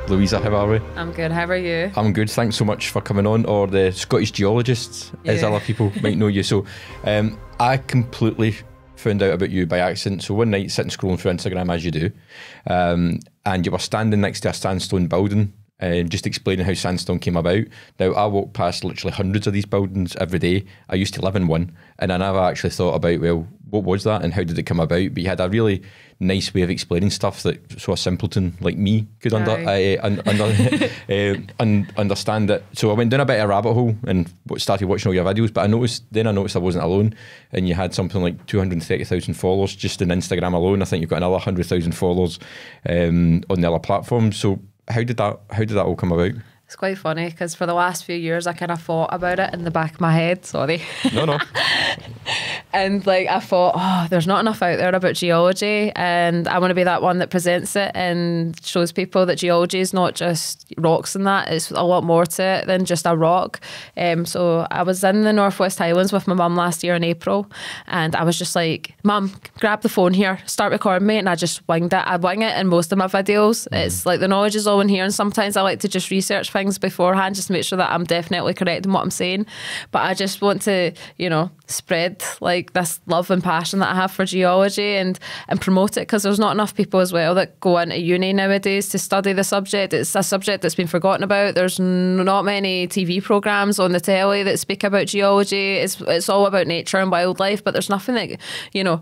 Louisa, how are we? I'm good, how are you? I'm good, thanks so much for coming on, or the Scottish Geologist, as other people might know you. So I completely found out about you by accident. So one night, sitting scrolling through Instagram, as you do, and you were standing next to a sandstone building, just explaining how sandstone came about. Now, I walk past literally hundreds of these buildings every day. I used to live in one, and I never actually thought about, well, what was that and how did it come about? But you had a really nice way of explaining stuff that so a simpleton like me could understand it. So I went down a bit of a rabbit hole and started watching all your videos, but I noticed I wasn't alone, and you had something like 230,000 followers just on Instagram alone. I think you've got another 100,000 followers on the other platforms. So how did that all come about? It's quite funny because for the last few years I kind of thought about it in the back of my head, sorry. No. And like I thought, oh, there's not enough out there about geology, and I want to be that one that presents it and shows people that geology is not just rocks and that, it's a lot more to it than just a rock. So I was in the Northwest Highlands with my mum last year in April, and I was just like, Mum, grab the phone here, start recording me, and I just winged it. I wing it in most of my videos. It's like the knowledge is all in here, and sometimes I like to just research things beforehand just to make sure that I'm definitely correct in what I'm saying. But I just want to, spread like this love and passion that I have for geology and promote it, because there's not enough people as well that go into uni nowadays to study the subject. It's a subject that's been forgotten about. There's not many TV programmes on the telly that speak about geology. It's all about nature and wildlife, but there's nothing that,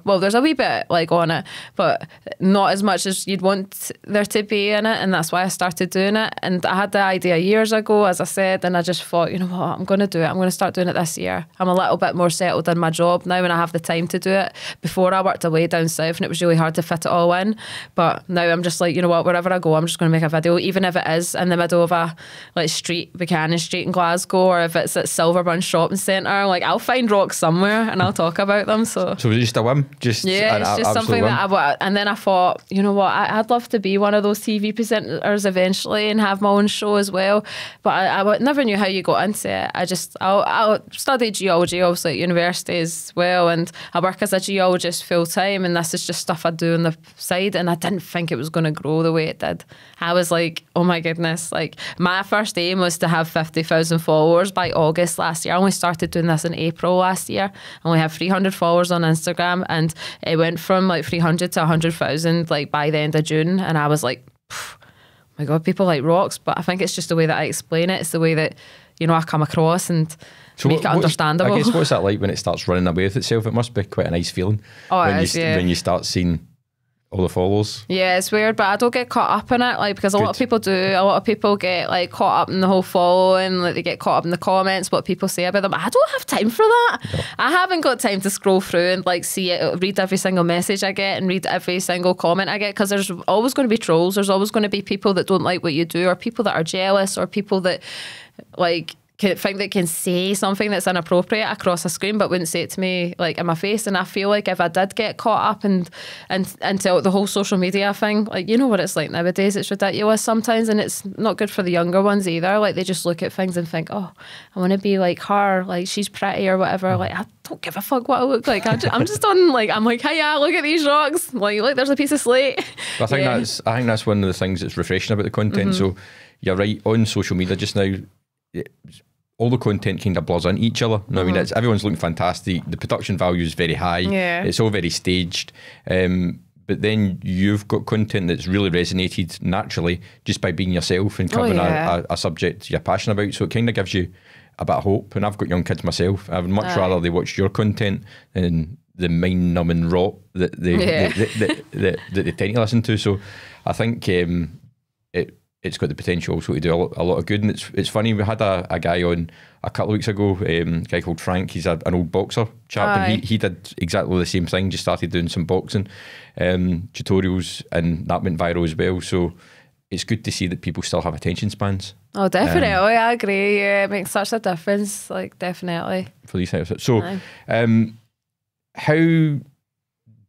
well, there's a wee bit like on it, but not as much as you'd want there to be in it, and that's why I started doing it. And I had the idea years ago, as I said, and I just thought, you know what, I'm going to do it. I'm going to start doing it this year. I'm a little bit more settled in my job now and I have the time to do it. Before, I worked away down south and it was really hard to fit it all in, but now I'm just like, you know what, wherever I go, I'm just going to make a video, even if it is in the middle of a street, Buchanan Street in Glasgow, or if it's at Silverburn Shopping Centre. Like, I'll find rocks somewhere and I'll talk about them. So was it just a whim? It's just something that and then I thought, you know what, I'd love to be one of those TV presenters eventually and have my own show as well, but I never knew how you got into it. I studied geology obviously at university as well, and I work as a geologist full time, and this is just stuff I do on the side, and I didn't think it was going to grow the way it did. I was like, oh my goodness, like my first aim was to have 50,000 followers by August last year. I only started doing this in April last year. I only have 300 followers on Instagram, and it went from like 300 to 100,000 like by the end of June, and I was like, oh my God, people like rocks. But I think it's just the way that I explain it. It's the way that, I come across and make it understandable. I guess, what's that like when it starts running away with itself? It must be quite a nice feeling when you start seeing all the followers. Yeah, it's weird, but I don't get caught up in it, like, because a lot of people do. A lot of people get like caught up in the whole following, like they get caught up in the comments, what people say about them. I don't have time for that. No. I haven't got time to scroll through and like see it, read every single message I get and read every single comment I get, because there's always going to be trolls. There's always going to be people that don't like what you do, or people that are jealous, or people that like think they can say something that's inappropriate across a screen but wouldn't say it to me like in my face. And I feel like if I did get caught up and until the whole social media thing, like, you know what it's like nowadays, it's ridiculous sometimes, and it's not good for the younger ones either. Like, they just look at things and think, oh, I want to be like her, like she's pretty or whatever. Like, I don't give a fuck what I look like. I'm just on, like, I'm like, hey, yeah, look at these rocks, like, look, there's a piece of slate. But I think that's one of the things that's refreshing about the content. So you're right, on social media just now, all the content kind of blurs into each other. I mean, everyone's looking fantastic. The production value is very high. Yeah. It's all very staged. But then you've got content that's really resonated naturally just by being yourself and covering a subject you're passionate about. So it kind of gives you a bit of hope. And I've got young kids myself. I would much rather they watch your content than the mind-numbing rot that they tend to listen to. So I think it's got the potential also to do a lot of good. And it's funny, we had a guy on a couple of weeks ago, a guy called Frank. He's an old boxer chap, and he did exactly the same thing, just started doing some boxing tutorials, and that went viral as well. So it's good to see that people still have attention spans. Oh, definitely. I agree. Yeah, it makes such a difference, like, definitely. For these types of... So, how do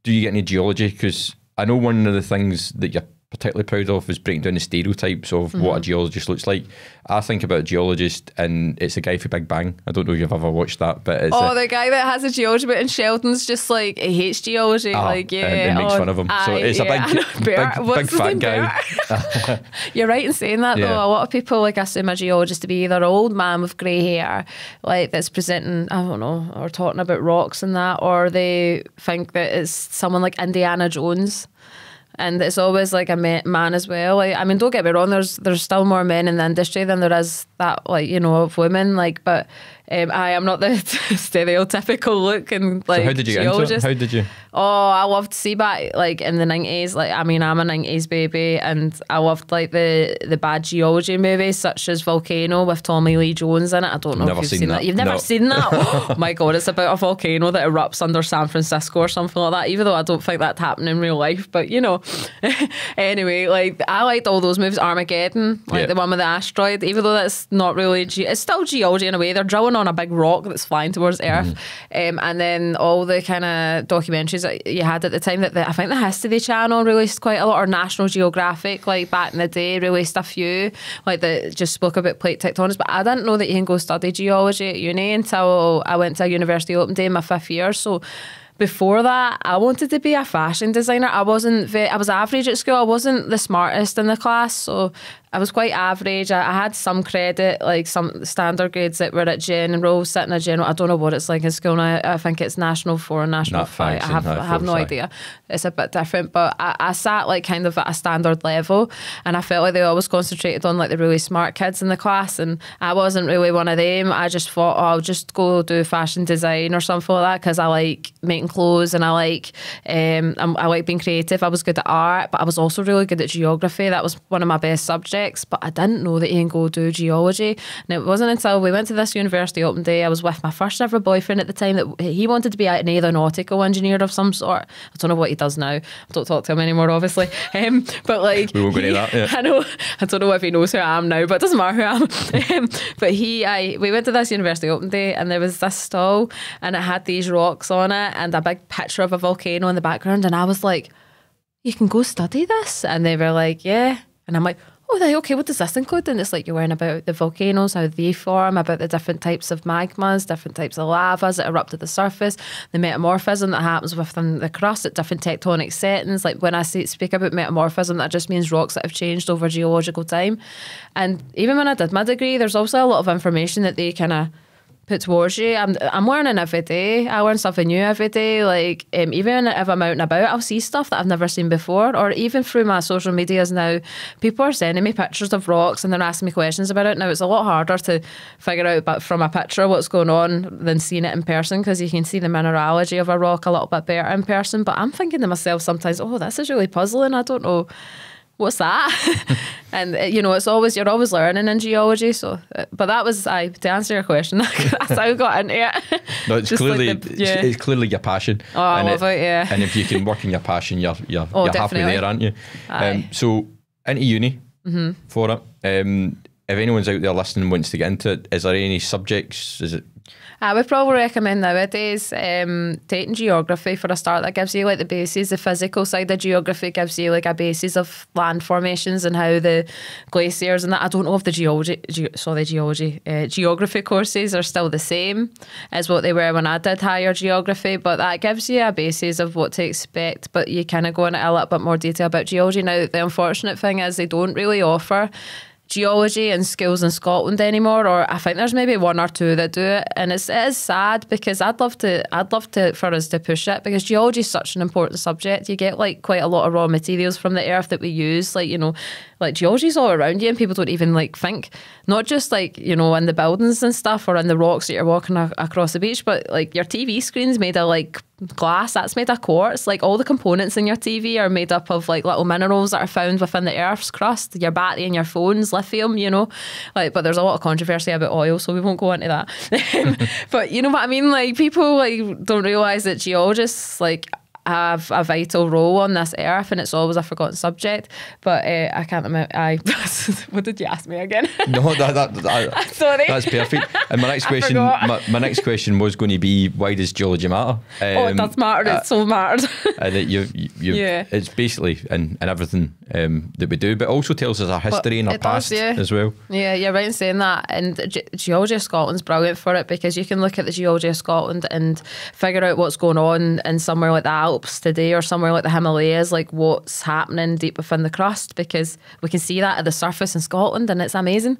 you get into geology? Because I know one of the things that you're particularly proud of is breaking down the stereotypes of what a geologist looks like. I think about a geologist, and it's a guy for Big Bang. I don't know if you've ever watched that, but it's the guy that has a geology book in Sheldon's just like, he hates geology. And makes fun of him. So it's a big fat guy. You're right in saying that, though. A lot of people like assume a geologist to be either an old man with grey hair, like that's presenting, I don't know, or talking about rocks and that, or they think that it's someone like Indiana Jones. And it's always like a man as well. Like, I mean, don't get me wrong, there's still more men in the industry than there is that, like, you know, of women. Like, but I am not the stereotypical look and like. So how did you get into it? How did you? Oh, I loved Seabat like in the 90s. Like, I mean, I'm a 90s baby, and I loved like the bad geology movies such as Volcano with Tommy Lee Jones in it. I don't know if you've seen that. You've never seen that? Oh my God, it's about a volcano that erupts under San Francisco or something like that, even though I don't think that happened in real life. But you know, anyway, like I liked all those movies. Armageddon, like the one with the asteroid, even though that's not really, it's still geology in a way. They're drilling on a big rock that's flying towards Earth. And then all the kind of documentaries that you had at the time, that I think the History Channel released quite a lot, or National Geographic, like back in the day, released a few, like that just spoke about plate tectonics. But I didn't know that you can go study geology at uni until I went to a university open day in my 5th year. So before that, I wanted to be a fashion designer. I was average at school. I wasn't the smartest in the class, so I was quite average. I had some credit, like some standard grades that were at general, sitting at general. I don't know what it's like in school now. I think it's National 4 and National 5. I have no idea. It's a bit different, but I sat like kind of at a standard level, and I felt like they always concentrated on like the really smart kids in the class, and I wasn't really one of them. I just thought, I'll just go do fashion design or something like that, because I like making clothes and I like being creative. I was good at art, but I was also really good at geography. That was one of my best subjects. But I didn't know that you can go do geology. And it wasn't until we went to this university open day, I was with my first ever boyfriend at the time, that he wanted to be an aeronautical engineer of some sort. I don't know what he does now. I don't talk to him anymore, obviously. But like, we won't go into that. Yeah. I know. I don't know if he knows who I am now, but it doesn't matter who I am. But we went to this university open day, and there was this stall, and it had these rocks on it and a big picture of a volcano in the background. And I was like, you can go study this? And they were like, yeah. And I'm like, oh, right, okay, what does this include? And it's like you learn about the volcanoes, how they form, about the different types of magmas, different types of lavas that erupt at the surface, the metamorphism that happens within the crust at different tectonic settings. Like when I speak about metamorphism, that just means rocks that have changed over geological time. And even when I did my degree, there's also a lot of information that they kind of put towards you. I'm learning every day. I learn something new every day. Like even if I'm out and about, I'll see stuff that I've never seen before. Or even through my social medias now, people are sending me pictures of rocks and they're asking me questions about it. Now it's a lot harder to figure out, but from a picture, what's going on than seeing it in person, because you can see the mineralogy of a rock a little bit better in person. But I'm thinking to myself sometimes, oh, this is really puzzling. I don't know. What's that? And you know, you're always learning in geology. So, but that was to answer your question. That's how I got into it. No, it's clearly it's clearly your passion. Oh, I love it. Yeah. And if you can work in your passion, you're happy there, aren't you? So into uni for it. If anyone's out there listening and wants to get into it, is there any subjects? Is it? I would probably recommend nowadays taking geography for a start. That gives you like the basis. The physical side of geography gives you like a basis of land formations and how the glaciers and that. I don't know if the geography courses are still the same as what they were when I did higher geography, but that gives you a basis of what to expect. But you kind of go into a little bit more detail about geology. Now, the unfortunate thing is they don't really offer geology in schools in Scotland anymore, or I think there's maybe one or two that do it, and it is sad, because I'd love to for us to push it, because geology is such an important subject. You get like quite a lot of raw materials from the earth that we use, like, you know, like geology's all around you, and people don't even like think, not just like, you know, in the buildings and stuff or in the rocks that you're walking across the beach, but like your TV screen's made of like glass, that's made of quartz. Like all the components in your TV are made up of like little minerals that are found within the earth's crust. Your battery in your phone's lithium, you know, like, but there's a lot of controversy about oil, so we won't go into that. But you know what I mean, like people like don't realise that geologists like have a vital role on this earth, and it's always a forgotten subject. But I can't remember. What did you ask me again? No, sorry. That's perfect. And my next question, my next question was going to be, why does geology matter? It does matter. It's so mattered. And that you it's basically in everything. that we do, but it also tells us our history and our past as well. Yeah, you're right in saying that. And Geology of Scotland's brilliant for it, because you can look at the Geology of Scotland and figure out what's going on in somewhere like the Alps today, or somewhere like the Himalayas, like what's happening deep within the crust, because we can see that at the surface in Scotland, and it's amazing.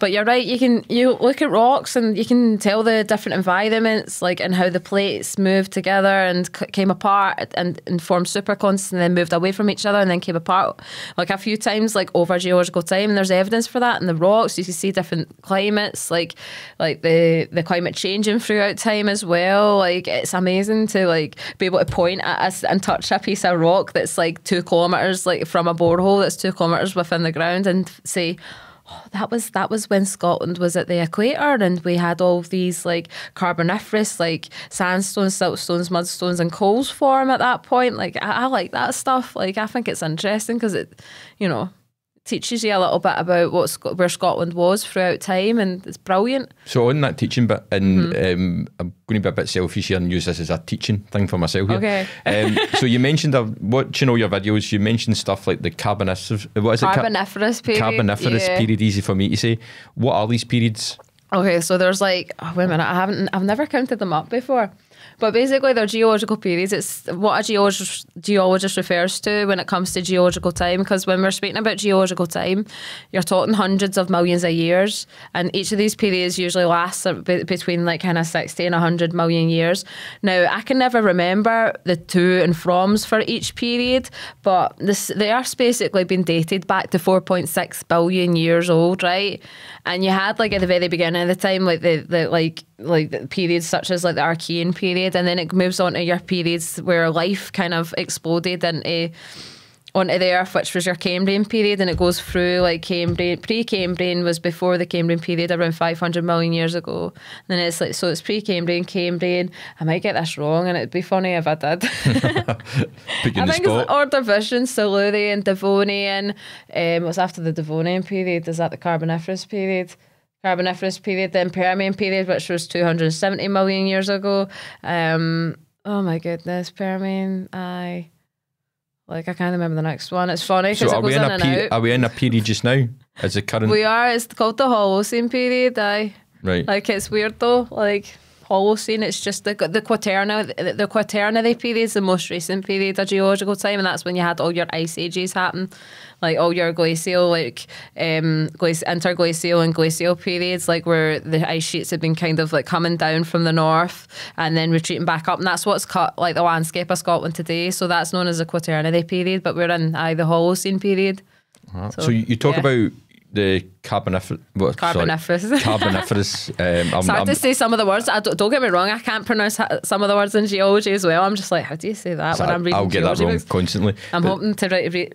But you're right, you look at rocks and you can tell the different environments, like, and how the plates moved together and came apart and formed supercontinents, and then moved away from each other and then came apart like a few times, like over geological time. And there's evidence for that in the rocks. You can see different climates, like the climate changing throughout time as well. Like, it's amazing to like be able to point at us and touch a piece of rock that's like 2 kilometres like from a borehole that's 2 kilometres within the ground, and say, oh, that was when Scotland was at the equator, and we had all these like Carboniferous, like sandstones, siltstones, mudstones and coals form at that point. Like, I like that stuff. Like, I think it's interesting because it, you know, teaches you a little bit about where Scotland was throughout time, and it's brilliant. So on that teaching bit, and I'm going to be a bit selfish here and use this as a teaching thing for myself here. Okay. So you mentioned, watching all your videos, you mentioned stuff like the Carboniferous, what is it? Carboniferous period. Carboniferous period, easy for me to say. What are these periods? Okay, so there's like, oh, wait a minute, I've never counted them up before. But basically, they're geological periods. It's what a geologist refers to when it comes to geological time, because when we're speaking about geological time, you're talking hundreds of millions of years, and each of these periods usually lasts between like kind of 60 and 100 million years. Now, I can never remember the to and froms for each period, but the Earth's basically been dated back to 4.6 billion years old, right? And you had like at the very beginning of the time, like the periods such as like the Archean period, and then it moves on to your periods where life kind of exploded onto the Earth, which was your Cambrian period, and it goes through like Cambrian. Pre-Cambrian was before the Cambrian period, around 500 million years ago. And then it's like, so it's Pre-Cambrian, Cambrian. I might get this wrong, and it'd be funny if I did. I think it's Ordovician, Silurian, Devonian. What's after the Devonian period? Is that the Carboniferous period? Carboniferous period, then Permian period, which was 270 million years ago. Oh my goodness, Permian, I can't remember the next one. It's funny because it goes in and out. Are we in a period just now? As the current? We are. It's called the Holocene period. Right. Like, it's weird though. Like, Holocene, it's just the Quaternary period is the most recent period of geological time, and that's when you had all your ice ages happen, like all your glacial, like interglacial and glacial periods, like where the ice sheets have been kind of like coming down from the north and then retreating back up, and that's what's cut like the landscape of Scotland today. So that's known as the Quaternary period, but we're in the Holocene period. So you talk about the Carboniferous. It's hard to say some of the words. Don't get me wrong, I can't pronounce some of the words in geology as well. I'm just like, how do you say that when I'm reading I'll get that wrong constantly. I'm hoping to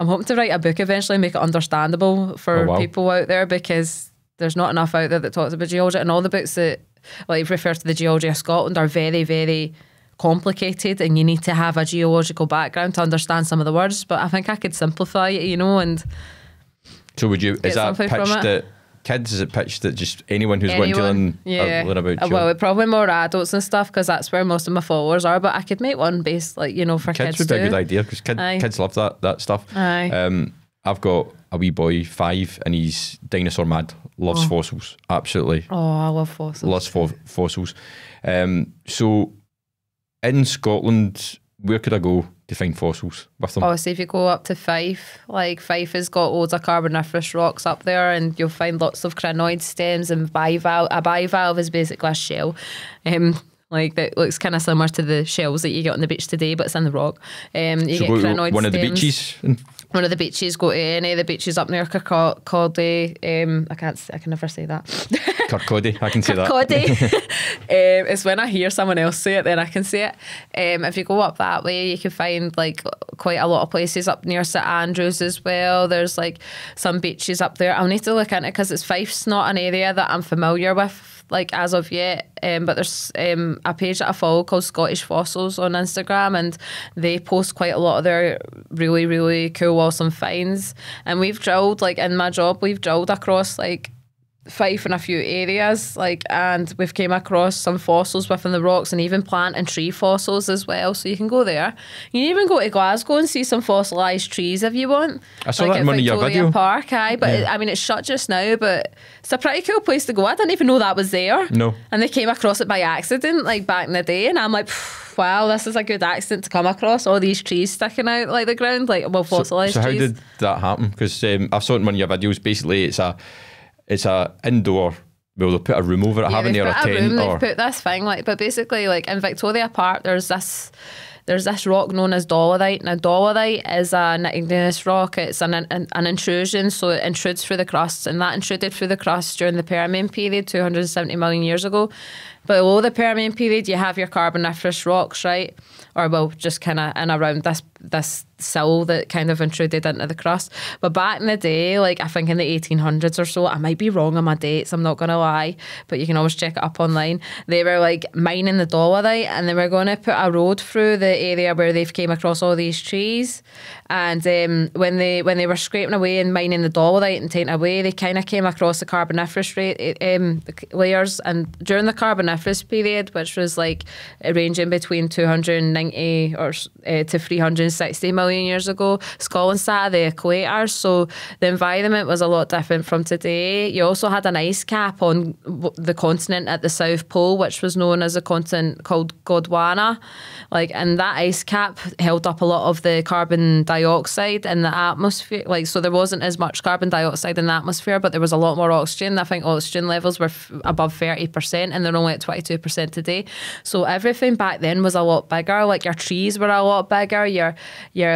I'm hoping to write a book eventually and make it understandable for people out there, because there's not enough out there that talks about geology, and all the books that like refer to the Geology of Scotland are very, very complicated, and you need to have a geological background to understand some of the words. But I think I could simplify it, and so would you, is that pitched at kids? Is it pitched at just anyone who's wanting to learn about geology? Well, probably more adults and stuff, because that's where most of my followers are, but I could make one based, like, for kids would be too. a good idea, because kids love that stuff. Aye. I've got a wee boy, 5, and he's dinosaur mad, loves fossils, absolutely. Oh, I love fossils. Loves fossils. So in Scotland, where could I go to find fossils with them? Oh, so if you go up to Fife, like Fife has got loads of Carboniferous rocks up there, and you'll find lots of crinoid stems and bivalve. A bivalve is basically a shell. Like, that looks kind of similar to the shells that you get on the beach today, but it's in the rock. You get crinoid one stems. Of the beaches. One of the beaches, go to any of the beaches up near Kirkcaldy. I can never say that. Kirkcaldy, I can say that. Kirkcaldy. It's when I hear someone else say it, then I can say it. If you go up that way, you can find like quite a lot of places up near St Andrews as well. There's like some beaches up there. I'll need to look into it, because Fife's not an area that I'm familiar with, like, as of yet, but there's a page that I follow called Scottish Fossils on Instagram, and they post quite a lot of their really, really cool, awesome finds. And we've drilled, like, in my job, we've drilled across like Fife in a few areas, like, and we've came across some fossils within the rocks and even plant and tree fossils as well. So you can go there. You can even go to Glasgow and see some fossilised trees if you want. I saw that in one of your video. Park, but I mean, it's shut just now, but it's a pretty cool place to go. I didn't even know that was there. No. And they came across it by accident, like back in the day, and I'm like, wow, this is a good accident to come across all these trees sticking out like the ground, like, well, fossilised trees. So how did that happen? Because I saw it in one of your videos. Basically, it's a indoor. Well, they'll put a room over it, haven't they, or a tent? They've put this thing, like, but basically, like in Victoria Park, there's this rock known as dolomite. Now, dolomite is an igneous rock. It's an intrusion, so it intrudes through the crust, and that intruded through the crust during the Permian period, 270 million years ago. Below the Permian period, you have your Carboniferous rocks, right? Or, well, just kind of in around this sill that kind of intruded into the crust. But back in the day, like I think in the 1800s or so, I might be wrong on my dates, I'm not going to lie, but you can always check it up online. They were like mining the dolomite, and they were going to put a road through the area where they've came across all these trees. And when they were scraping away and mining the dolomite and taking it away, they kind of came across the Carboniferous layers. And during the Carboniferous period, which was like ranging between 290 to 360 million years ago, Scotland sat at the equator, so the environment was a lot different from today. You also had an ice cap on the continent at the South Pole, which was known as a continent called Gondwana. Like, and that ice cap held up a lot of the carbon dioxide in the atmosphere. Like, so there wasn't as much carbon dioxide in the atmosphere, but there was a lot more oxygen. I think oxygen levels were above 30%, and they're only at 22% today. So everything back then was a lot bigger. Like, your trees were a lot bigger. You're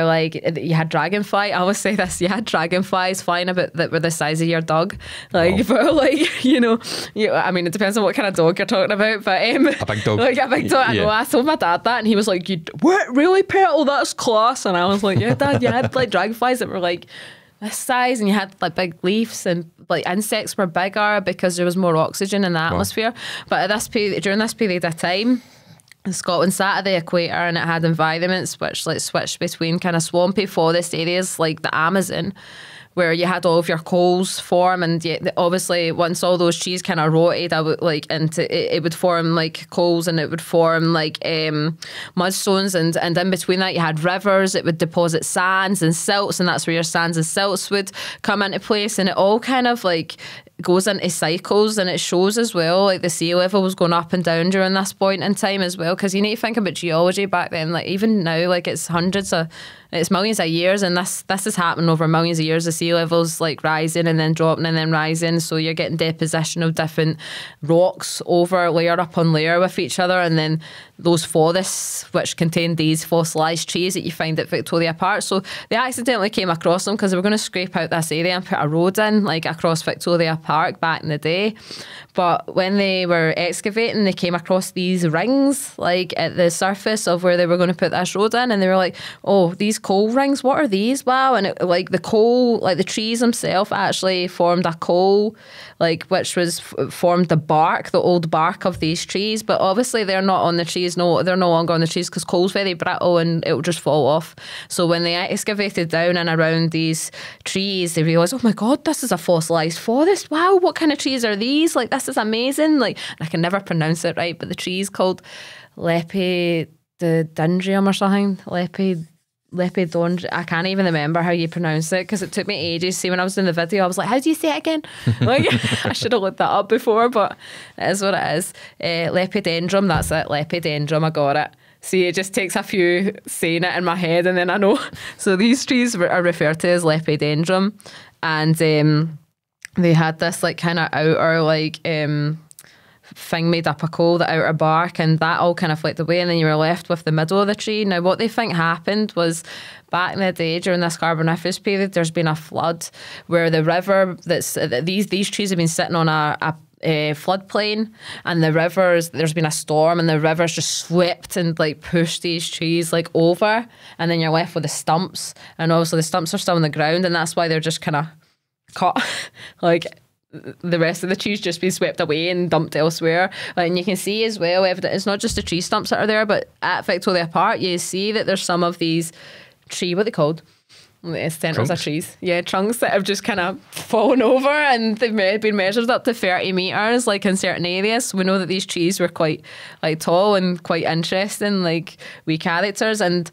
like, you had dragonfly. I always say this, you had dragonflies flying about that were the size of your dog. Like, but like, you know, I mean, it depends on what kind of dog you're talking about, but a big dog. Like a big dog. I know, I told my dad that, and he was like, what, really, Petal? That's class. And I was like, yeah, Dad, you had like dragonflies that were like this size, and you had like big leaves, and like insects were bigger because there was more oxygen in the atmosphere. But at this period, during this period of time, Scotland sat at the equator, and it had environments which like switched between kind of swampy forest areas like the Amazon, where you had all of your coals form, and obviously once all those trees kind of rotted, it would form like coals, and it would form like mudstones, and in between that you had rivers. It would deposit sands and silts, and that's where your sands and silts would come into place, and it all kind of like goes into cycles. And it shows as well like the sea level was going up and down during this point in time as well, because you need to think about geology back then. Like even now, like it's millions of years, and this is happening over millions of years. The sea levels like rising and then dropping and then rising, so you're getting deposition of different rocks over layer upon layer with each other, and then those forests which contain these fossilised trees that you find at Victoria Park. So they accidentally came across them because they were going to scrape out this area and put a road in like across Victoria Park back in the day. But when they were excavating, they came across these rings like at the surface of where they were going to put this road in, and they were like, oh, these coal rings, what are these? Wow. And it, like the coal, like the trees themselves actually formed a coal, like which was formed the bark, the old bark of these trees. But obviously they're not on the trees. No, they're no longer on the trees because coal's very brittle and it will just fall off. So when they excavated down and around these trees, they realised, oh my God, this is a fossilised forest. Wow, what kind of trees are these? Like, this is amazing. Like, I can never pronounce it right, but the tree's called Lepidodendron or something. Lepidodendron. I can't even remember how you pronounce it because it took me ages. See, when I was doing the video, I was like, how do you say it again? Like, I should have looked that up before, but it is what it is. Lepidodendron, that's it. Lepidodendron, I got it. See, it just takes a few saying it in my head and then I know. So these trees are referred to as Lepidodendron, and they had this like kind of outer like thing made up of coal, the outer bark, and that all kind of flicked away, and then you were left with the middle of the tree. Now what they think happened was back in the day during this Carboniferous period, there's been a flood where the river these trees have been sitting on a floodplain, and the rivers, there's been a storm and the rivers just swept and like pushed these trees like over, and then you're left with the stumps, and obviously the stumps are still on the ground, and that's why they're just kind of cut like the rest of the trees just been swept away and dumped elsewhere. And you can see as well, it's not just the tree stumps that are there, but at Victoria Park you see that there's some of these what are they called? the centres of trees. Yeah, trunks that have just kind of fallen over, and they've been measured up to 30 metres, like in certain areas. So we know that these trees were quite like tall and quite interesting, like wee characters. And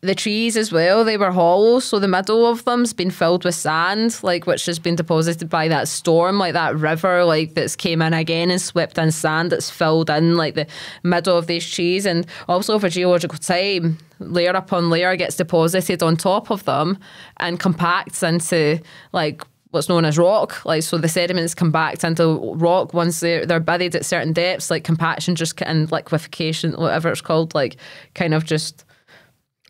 the trees as well, they were hollow, so the middle of them's been filled with sand, like which has been deposited by that storm, like that river, like that's came in again and swept in sand that's filled in like the middle of these trees. And also for geological time, layer upon layer gets deposited on top of them and compacts into like what's known as rock. Like, so the sediments compact into rock once they're buried at certain depths, like compaction just and liquefaction, whatever it's called, like kind of just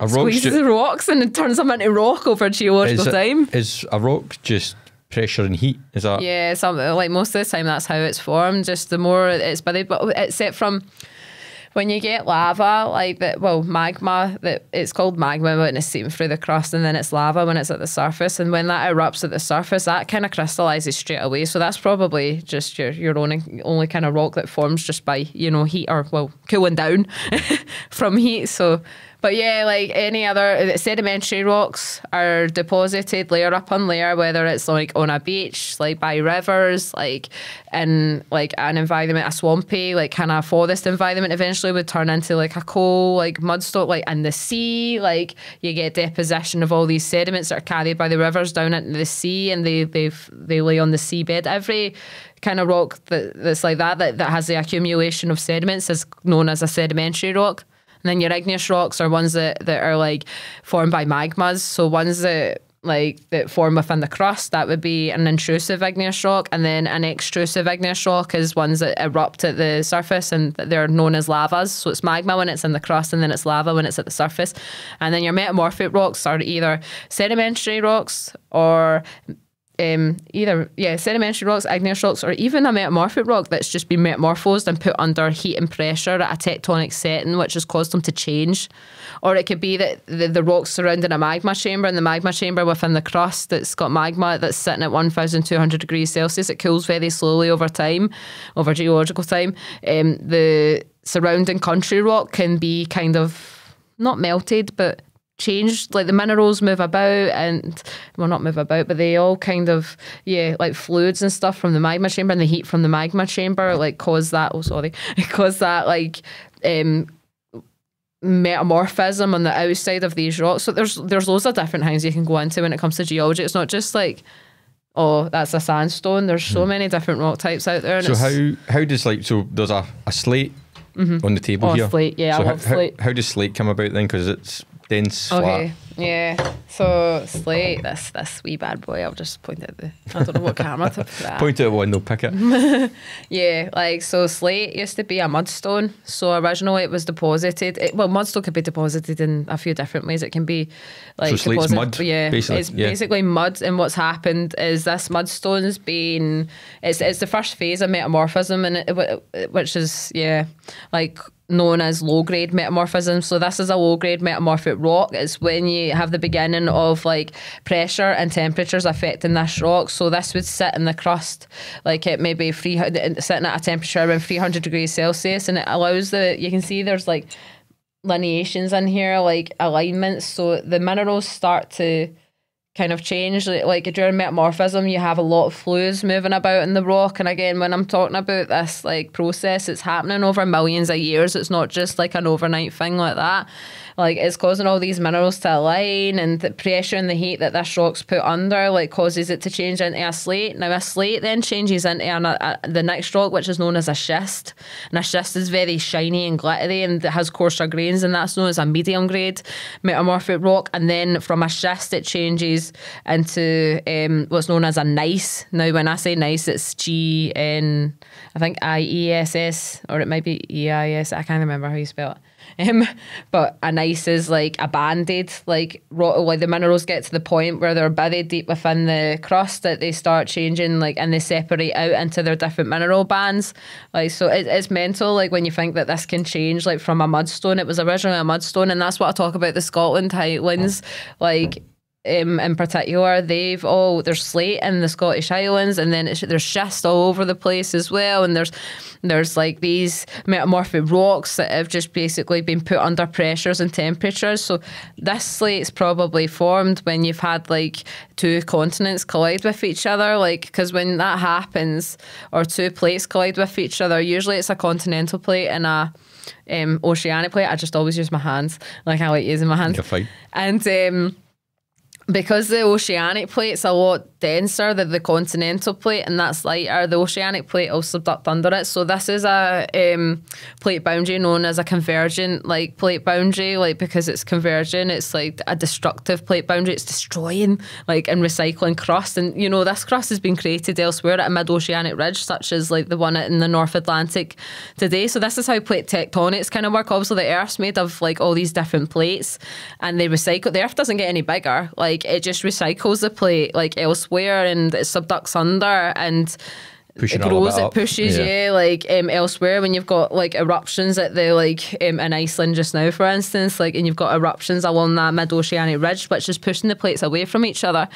squeezes the rocks and it turns them into rock over geological time. Is a rock just pressure and heat? Is that? Yeah, something like most of the time that's how it's formed. Just the more it's buried, but except from when you get lava, like that, well, magma, that it's called magma when it's seeping through the crust, and then it's lava when it's at the surface. And when that erupts at the surface, that kind of crystallizes straight away. So that's probably just your only kind of rock that forms just by, you know, heat or, well, cooling down from heat. So, but yeah, like any other sedimentary rocks are deposited layer upon layer, whether it's like on a beach, like by rivers, like in like an environment, a swampy, like kind of forest environment, eventually would turn into like a coal, like mudstone, like in the sea, like you get deposition of all these sediments that are carried by the rivers down into the sea, and they lay on the seabed. Every kind of rock that's like that has the accumulation of sediments is known as a sedimentary rock. And then your igneous rocks are ones that are like formed by magmas. So ones that form within the crust, that would be an intrusive igneous rock. And then an extrusive igneous rock is ones that erupt at the surface, and they're known as lavas. So it's magma when it's in the crust, and then it's lava when it's at the surface. And then your metamorphic rocks are either sedimentary rocks or sedimentary rocks, igneous rocks, or even a metamorphic rock that's just been metamorphosed and put under heat and pressure at a tectonic setting, which has caused them to change. Or it could be that the rocks surrounding a magma chamber, and the magma chamber within the crust that's got magma that's sitting at 1,200 degrees Celsius. It cools very slowly over time, over geological time. The surrounding country rock can be kind of not melted, but changed, like the minerals move about, and well, not move about, but they all kind of, like fluids and stuff from the magma chamber and the heat from the magma chamber like cause that like metamorphism on the outside of these rocks. So there's loads of different things you can go into when it comes to geology. It's not just like, oh, that's a sandstone. There's so many different rock types out there. And so how does, like, so there's a slate on the table here. Slate, yeah, so I love slate. How does slate come about then? Because it's dense, flat. Yeah. So slate, this wee bad boy. I'll just point at I don't know what camera to put that. Point at one, they'll pick it. Yeah, like so slate used to be a mudstone. So originally it was deposited. Mudstone could be deposited in a few different ways. It can be like so slate's mud. Yeah, basically. It's basically mud. And what's happened is this mudstone's been. It's the first phase of metamorphism, and which is like known as low-grade metamorphism. So this is a low-grade metamorphic rock. It's when you have the beginning of like pressure and temperatures affecting this rock. So this would sit in the crust, like it may be sitting at a temperature around 300 degrees Celsius, and it allows you can see there's like lineations in here, like alignments. So the minerals start to kind of change. Like during metamorphism, you have a lot of fluids moving about in the rock. And again, when I'm talking about this like process, it's happening over millions of years. It's not just like an overnight thing like that. Like it's causing all these minerals to align, and the pressure and the heat that this rock's put under like causes it to change into a slate. Now a slate then changes into the next rock, which is known as a schist. And a schist is very shiny and glittery, and it has coarser grains, and that's known as a medium grade metamorphic rock. And then from a schist it changes into what's known as a gneiss. Now when I say gneiss, it's GN, I think IESS, or it might be EIS. I can't remember how you spell it. But a gneiss is like a banded, like the minerals get to the point where they're buried deep within the crust that they start changing, like, and they separate out into their different mineral bands. Like, so it's mental, like when you think that this can change, like from a mudstone. It was originally a mudstone, and that's what I talk about the Scotland Highlands, like in particular, there's slate in the Scottish Highlands, and then there's schist all over the place as well, and there's like these metamorphic rocks that have just basically been put under pressures and temperatures. So this slate's probably formed when you've had like two continents collide with each other, like, because when that happens, or two plates collide with each other, usually it's a continental plate and a oceanic plate. I just always use my hands, like I like using my hands. You're fine. And because the oceanic plate's a lot denser than the continental plate, and that's lighter, the oceanic plate will subduct under it. So this is a plate boundary known as a convergent like plate boundary, like, because it's convergent, it's like a destructive plate boundary. It's destroying like and recycling crust, and you know this crust has been created elsewhere at a mid-oceanic ridge, such as like the one in the North Atlantic today. So this is how plate tectonics kind of work. Obviously the Earth's made of like all these different plates, and they recycle. The Earth doesn't get any bigger, like it just recycles the plate like elsewhere, and it subducts under and pushing it grows, it pushes like elsewhere. When you've got like eruptions at the like in Iceland just now, for instance, like, and you've got eruptions along that mid-oceanic ridge, which is pushing the plates away from each other.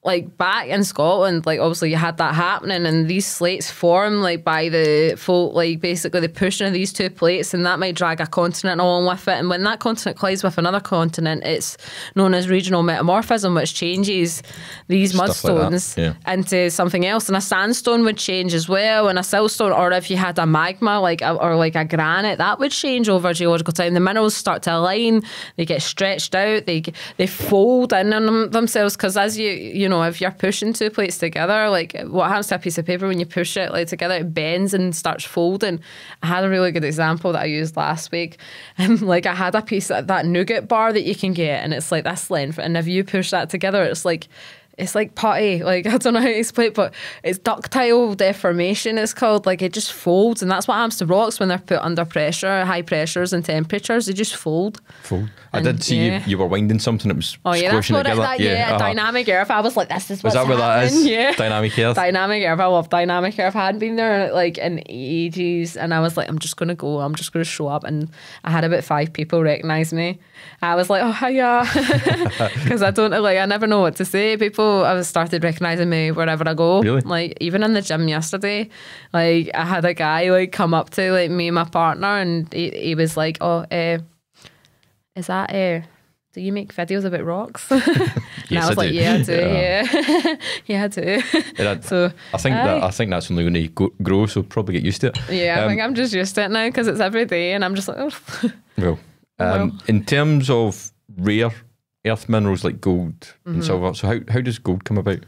Like back in Scotland, like obviously you had that happening, and these slates form like by the fault, like basically the pushing of these two plates, and that might drag a continent along with it. And when that continent collides with another continent, it's known as regional metamorphism, which changes these mudstones into something else. And a sandstone would change as well, and a siltstone, or if you had a magma or like a granite, that would change over geological time. The minerals start to align, they get stretched out, they fold in on themselves, because as you know, if you're pushing two plates together, like what happens to a piece of paper when you push it like together, it bends and starts folding. I had a really good example that I used last week, and like I had a piece of that nougat bar that you can get, and it's like this length, and if you push that together, it's like putty, like I don't know how to explain it, but it's ductile deformation, it's called. Like it just folds, and that's what happens to rocks when they're put under pressure, high pressures and temperatures. They just fold. I did see you were winding something that was squishing together. Dynamic earth. I was like, this is what's happening. Was that what that is? Yeah. Dynamic earth. Dynamic earth. I love dynamic earth. I hadn't been there like in ages, and I was like, I'm just going to show up, and I had about 5 people recognise me. I was like, oh hiya, because I never know what to say. People have started recognising me wherever I go. Really? Like even in the gym yesterday, like I had a guy like come up to like me and my partner, and he was like, oh, is that do you make videos about rocks? And yes, I was like, do. yeah, I do. Yeah, I do. So I think that's only going to grow, so probably get used to it. Yeah, I think I'm just used to it now, because it's every day, and I'm just like, oh. Well, in terms of rare earth minerals like gold and silver, so how does gold come about?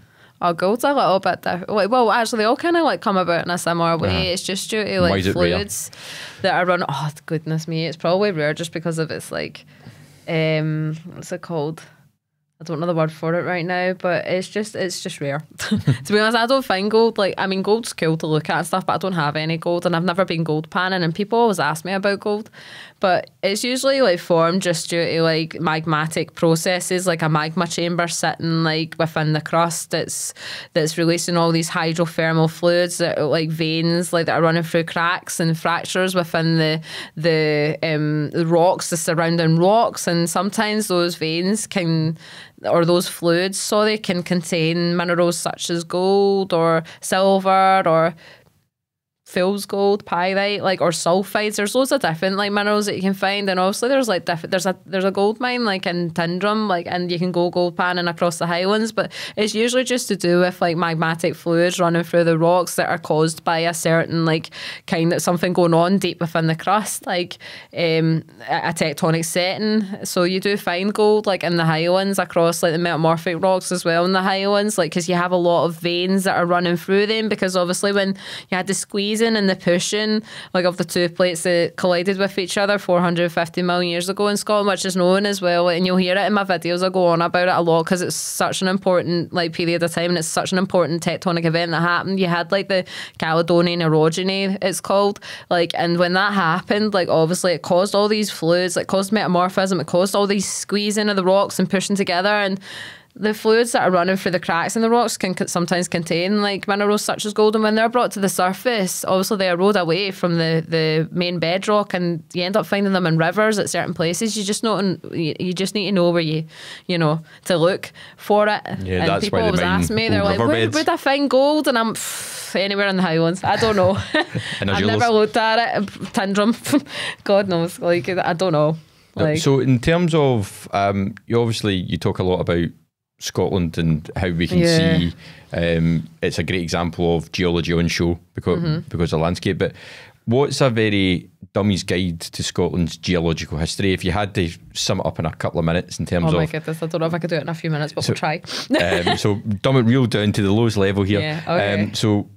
Oh, gold's a little bit different. Well, actually, they all kind of like come about in a similar way. It's just due to like fluids that are running. Oh, goodness me, it's probably rare just because of its like, what's it called? I don't know the word for it right now, but it's just rare. To be honest, I don't find gold, like, I mean, gold's cool to look at and stuff, but I don't have any gold, and I've never been gold panning, and people always ask me about gold, but it's usually like formed just due to like magmatic processes, like a magma chamber sitting like within the crust that's releasing all these hydrothermal fluids that are like veins like that are running through cracks and fractures within the rocks, the surrounding rocks, and sometimes those veins or those fluids, they can contain minerals such as gold or silver or fool's gold, pyrite, like, or sulfides. There's loads of different like minerals that you can find, and obviously there's like there's a gold mine like in Tyndrum, like, and you can go gold panning across the Highlands, but it's usually just to do with like magmatic fluids running through the rocks that are caused by a certain like kind of something going on deep within the crust, like a tectonic setting. So you do find gold like in the Highlands across like the metamorphic rocks as well in the Highlands, like, because you have a lot of veins that are running through them, because obviously when you had the squeezing and the pushing like of the two plates that collided with each other 450 million years ago in Scotland, which is known as well, and you'll hear it in my videos. I go on about it a lot because it's such an important like period of time, and it's such an important tectonic event that happened. You had like the Caledonian Orogeny, it's called, like, and when that happened, like, obviously it caused all these fluids, it caused metamorphism, it caused all these squeezing of the rocks and pushing together, and the fluids that are running through the cracks in the rocks can sometimes contain like minerals such as gold, and when they're brought to the surface, obviously they erode away from the main bedrock, and you end up finding them in rivers at certain places. You just need to know where you know to look for it. Yeah, and that's people why always they mine ask me, they're like, where would I find gold? And I'm anywhere in the Highlands. I don't know. I've never looked at it. Tindrum, God knows. Like, I don't know. Like, so in terms of you talk a lot about Scotland and how we can see it's a great example of geology on show because of landscape. But what's a very dummy's guide to Scotland's geological history? If you had to sum it up in a couple of minutes in terms of... Oh my goodness, I don't know if I could do it in a few minutes, but we'll try. So dumb it real down to the lowest level here. Yeah, okay. So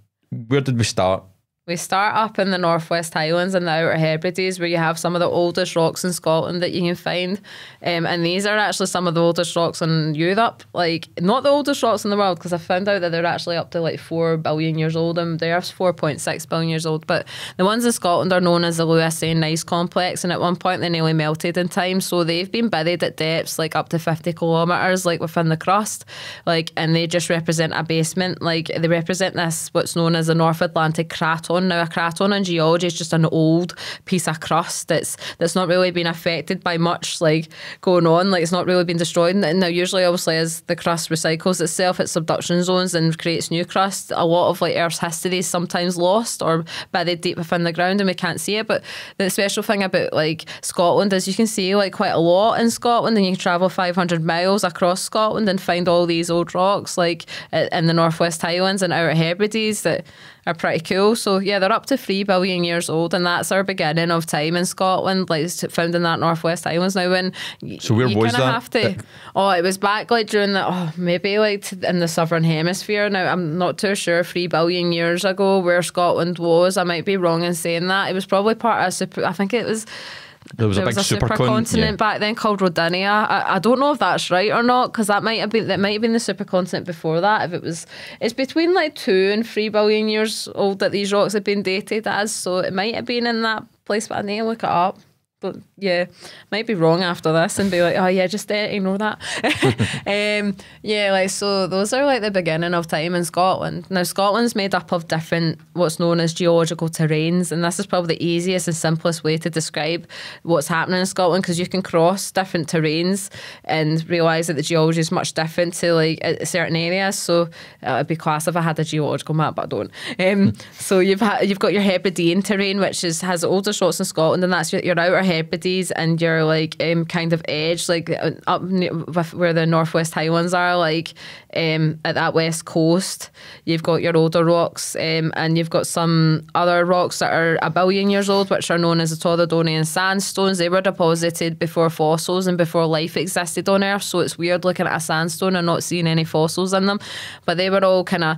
where did we start? We start up in the Northwest Highlands and the Outer Hebrides, where you have some of the oldest rocks in Scotland that you can find. And these are actually some of the oldest rocks in Europe. Like, not the oldest rocks in the world, because I found out that they're actually up to like 4 billion years old, and the Earth's 4.6 billion years old. But the ones in Scotland are known as the Luisa Hendry complex, and at one point they nearly melted in time. So they've been buried at depths like up to 50 kilometres, like within the crust. Like, and they just represent a basement. Like, they represent this, what's known as the North Atlantic craton. Now, a craton in geology is just an old piece of crust that's not really been affected by much like going on. Like, it's not really been destroyed. And now, usually, obviously, as the crust recycles itself, it's subduction zones and creates new crust. A lot of like Earth's history is sometimes lost or buried deep within the ground, and we can't see it. But the special thing about like Scotland is you can see like quite a lot in Scotland, and you can travel 500 miles across Scotland and find all these old rocks like in the Northwest Highlands and Outer Hebrides that are pretty cool. So yeah, they're up to 3 billion years old, and that's our beginning of time in Scotland, like it's found in that Northwest Highlands. Now, when so where was that? Have to, it was back like during the maybe like in the Southern Hemisphere. Now, I'm not too sure 3 billion years ago where Scotland was. I might be wrong in saying that. It was probably part of I think it was. There was a big supercontinent back then called Rodinia. I don't know if that's right or not, because that might have been the supercontinent before that. It's between like 2 and 3 billion years old that these rocks have been dated as. So it might have been in that place, but I need to look it up. But yeah, might be wrong after this and be like, oh yeah, just ignore that. Yeah, like, so those are like the beginning of time in Scotland. Now, Scotland's made up of different what's known as geological terrains, and this is probably the easiest and simplest way to describe what's happening in Scotland, because you can cross different terrains and realise that the geology is much different to like certain areas. So it'd be class if I had a geological map, but I don't. So you've got your Hebridean terrain, which has the oldest rocks in Scotland, and that's your Outer Hebrides and your like kind of edge, like up where the Northwest Highlands are, like at that west coast. You've got your older rocks, and you've got some other rocks that are 1 billion years old, which are known as the Caledonian sandstones. They were deposited before fossils and before life existed on Earth, so it's weird looking at a sandstone and not seeing any fossils in them. But they were all kind of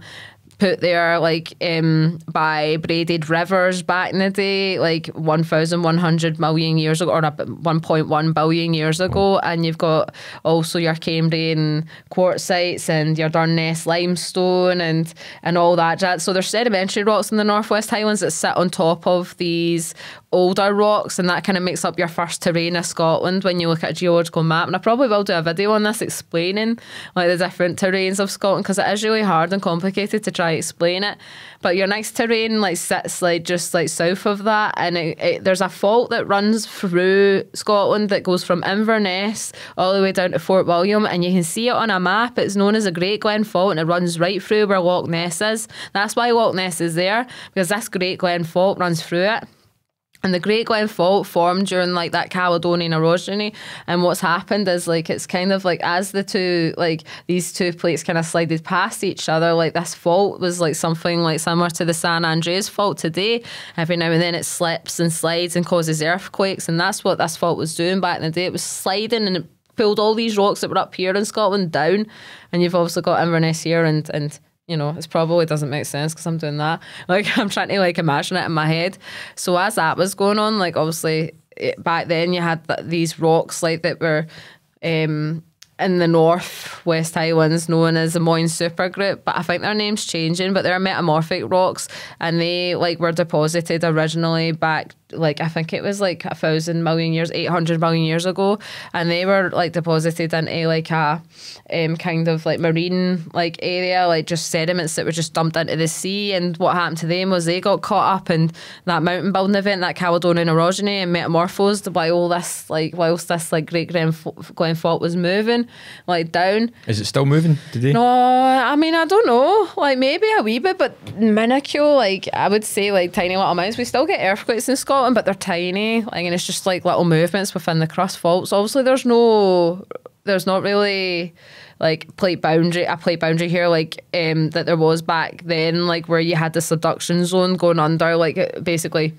put there like by braided rivers back in the day, like 1,100 million years ago, or 1.1 billion years ago. And you've got also your Cambrian quartzites and your Durness limestone and all that jazz. So there's sedimentary rocks in the Northwest Highlands that sit on top of these older rocks, and that kind of makes up your first terrain of Scotland when you look at a geological map. And I probably will do a video on this explaining like the different terrains of Scotland, because it is really hard and complicated to try to explain it. But your next terrain like sits like just like south of that, and there's a fault that runs through Scotland that goes from Inverness all the way down to Fort William, and you can see it on a map. It's known as the Great Glen Fault, and it runs right through where Loch Ness is. That's why Loch Ness is there, because this Great Glen Fault runs through it. And the Great Glen Fault formed during like that Caledonian Orogeny, and what's happened is like it's kind of like as the two like these two plates kind of slided past each other, like this fault was like something like similar to the San Andreas Fault today. Every now and then it slips and slides and causes earthquakes, and that's what this fault was doing back in the day. It was sliding and it pulled all these rocks that were up here in Scotland down, and you've obviously got Inverness here and you know, it probably doesn't make sense because I'm doing that. Like, I'm trying to, like, imagine it in my head. So as that was going on, like, obviously, back then you had these rocks, like, that were in the Northwest Highlands known as the Moyne Supergroup, but I think their name's changing, but they're metamorphic rocks, and they like were deposited originally back, like I think it was like 1,000 million years, 800 million years ago, and they were like deposited into like a kind of like marine like area, like just sediments that were just dumped into the sea. And what happened to them was they got caught up in that mountain building event, that Caledonian Orogeny, and metamorphosed whilst this like Great Glen Fault was moving like down. Is it still moving today? No, I mean, I don't know, like maybe a wee bit, but minuscule, like I would say like tiny little amounts. We still get earthquakes in Scotland, but they're tiny, like, and it's just like little movements within the crust faults. Obviously there's not really like a plate boundary here, like that there was back then, like where you had the subduction zone going under, like basically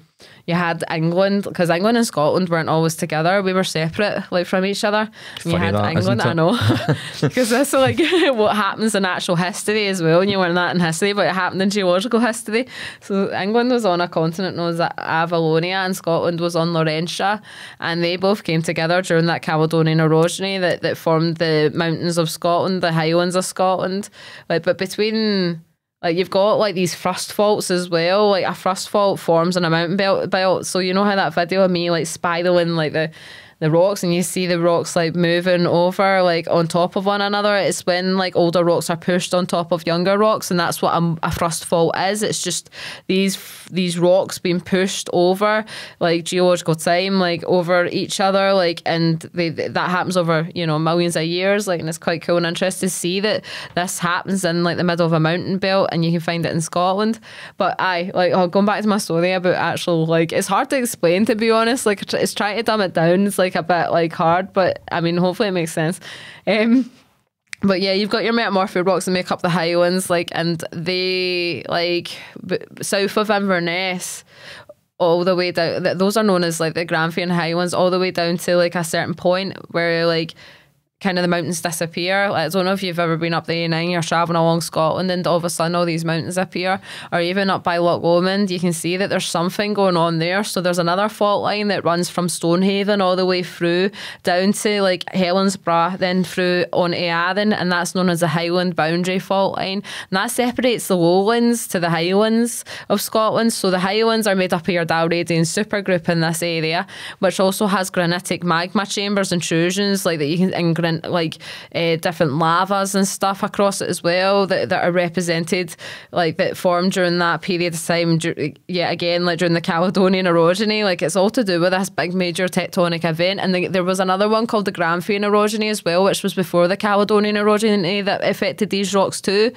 you had England, because England and Scotland weren't always together. We were separate, like from each other. Funny you had that, England, I know, because that's like what happens in actual history as well. And you learn that in history, but it happened in geological history. So England was on a continent known as Avalonia, and Scotland was on Laurentia, and they both came together during that Caledonian orogeny that formed the mountains of Scotland, the Highlands of Scotland. Like, but between, like, you've got like these thrust faults as well. Like a thrust fault forms in a mountain belt. So you know how that video of me like spiraling like the rocks, and you see the rocks like moving over like on top of one another. It's when like older rocks are pushed on top of younger rocks, and that's what a thrust fault is. It's just these rocks being pushed over like geological time, like over each other, like, and that happens over, you know, millions of years, like, and it's quite cool and interesting to see that this happens in like the middle of a mountain belt, and you can find it in Scotland. But going back to my story about actual, like, it's hard to explain, to be honest. Like, it's trying to dumb it down. It's like a bit like hard, but I mean, hopefully it makes sense. But yeah, you've got your metamorphic rocks that make up the Highlands, like, and they like south of Inverness all the way down. Those are known as like the Grampian Highlands, all the way down to like a certain point where like kind of the mountains disappear. Like, I don't know if you've ever been up the A9, you're travelling along Scotland and all of a sudden all these mountains appear, or even up by Loch Lomond, you can see that there's something going on there. So there's another fault line that runs from Stonehaven all the way through down to like Helensburgh, then through on Arran, and that's known as the Highland Boundary Fault Line. And that separates the lowlands to the Highlands of Scotland. So the Highlands are made up of your Dalradian supergroup in this area, which also has granitic magma chambers, intrusions like that you can, and different lavas and stuff across it as well that are represented, like that formed during that period of time, yet again like during the Caledonian Orogeny. Like, it's all to do with this big major tectonic event. And there was another one called the Grampian Orogeny as well, which was before the Caledonian Orogeny, that affected these rocks too.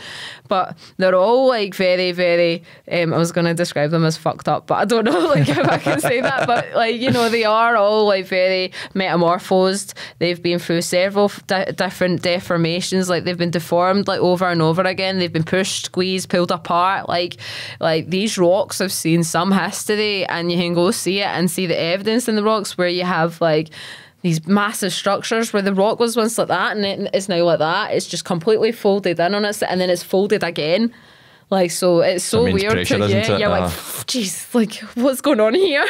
But they're all like very, very I was going to describe them as fucked up, but I don't know like if I can say that, but like, you know, they are all like very metamorphosed. They've been through several different deformations, like they've been deformed like over and over again. They've been pushed, squeezed, pulled apart. Like these rocks have seen some history, and you can go see it and see the evidence in the rocks where you have like these massive structures where the rock was once like that and it's now like that. It's just completely folded in on it, and then it's folded again. Like, so it's so weird pressure, to, isn't it? you're like, jeez, like, what's going on here?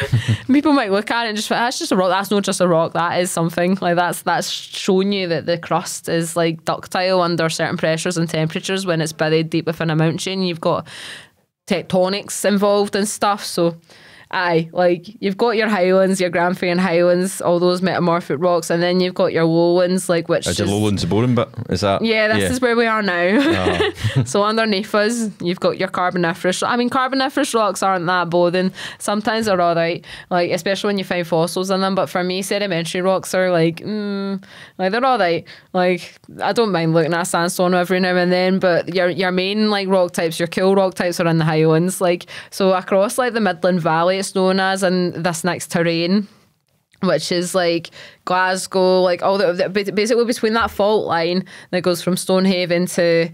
People might look at it and just, that's just a rock. That's not just a rock. That is something. Like, that's showing you that the crust is like ductile under certain pressures and temperatures when it's buried deep within a mountain chain. You've got tectonics involved and stuff. So like, you've got your Highlands, your Grampian Highlands, all those metamorphic rocks, and then you've got your lowlands, like, which is... the lowlands the boring bit? Is that... Yeah, this is where we are now. Oh. So underneath us, you've got your Carboniferous. I mean, Carboniferous rocks aren't that boring. Sometimes they're all right, like, especially when you find fossils in them, but for me, sedimentary rocks are like, they're all right. Like, I don't mind looking at a sandstone every now and then, but your main, like, rock types, your cool rock types are in the Highlands. Like, so across, like, the Midland Valley, it's known as, and this next terrain, which is like Glasgow, like all basically between that fault line that goes from Stonehaven to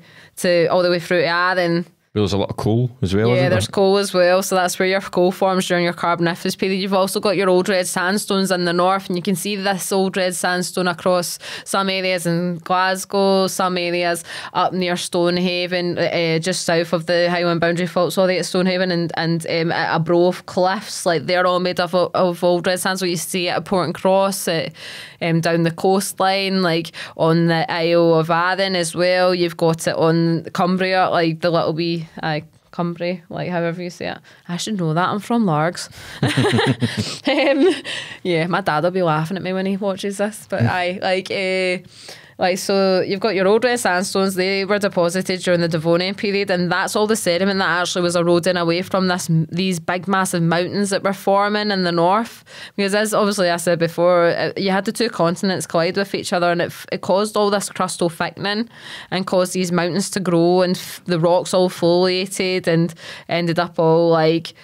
all the way through to Arran, There's a lot of coal as well. Yeah, there's coal as well. So that's where your coal forms during your Carboniferous period. You've also got your old red sandstones in the north, and you can see this old red sandstone across some areas in Glasgow, some areas up near Stonehaven, just south of the Highland Boundary Fault Line at Stonehaven, and at a brow of cliffs. Like, they're all made of old red sandstone. You see it at Portncross, down the coastline, like on the Isle of Arran as well. You've got it on Cumbria, like the little wee Cumbria, like however you say it. I should know that. I'm from Largs. Yeah, my dad will be laughing at me when he watches this. But so you've got your old red sandstones. They were deposited during the Devonian period, and that's all the sediment that actually was eroding away from these big massive mountains that were forming in the north. Because, as obviously I said before, you had the two continents collide with each other, and it caused all this crustal thickening and caused these mountains to grow, and the rocks all foliated and ended up all like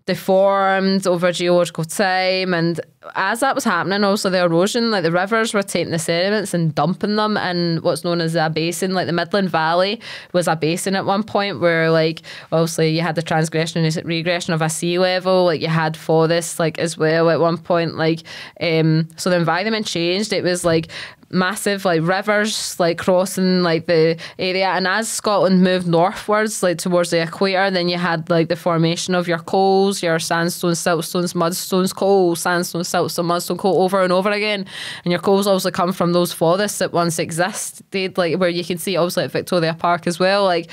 deformed over geological time. And as that was happening, also the erosion, like the rivers were taking the sediments and dumping them in what's known as a basin. Like the Midland Valley was a basin at one point where, like, obviously you had the transgression and regression of a sea level, like you had forests like as well at one point, like so the environment changed. It was like massive like rivers like crossing like the area, and as Scotland moved northwards like towards the equator, then you had like the formation of your coals, your sandstones, siltstones, mudstones, coal, sandstone, siltstone, mudstone, coal over and over again. And your coals obviously come from those forests that once existed, like where you can see obviously at Victoria Park as well, like,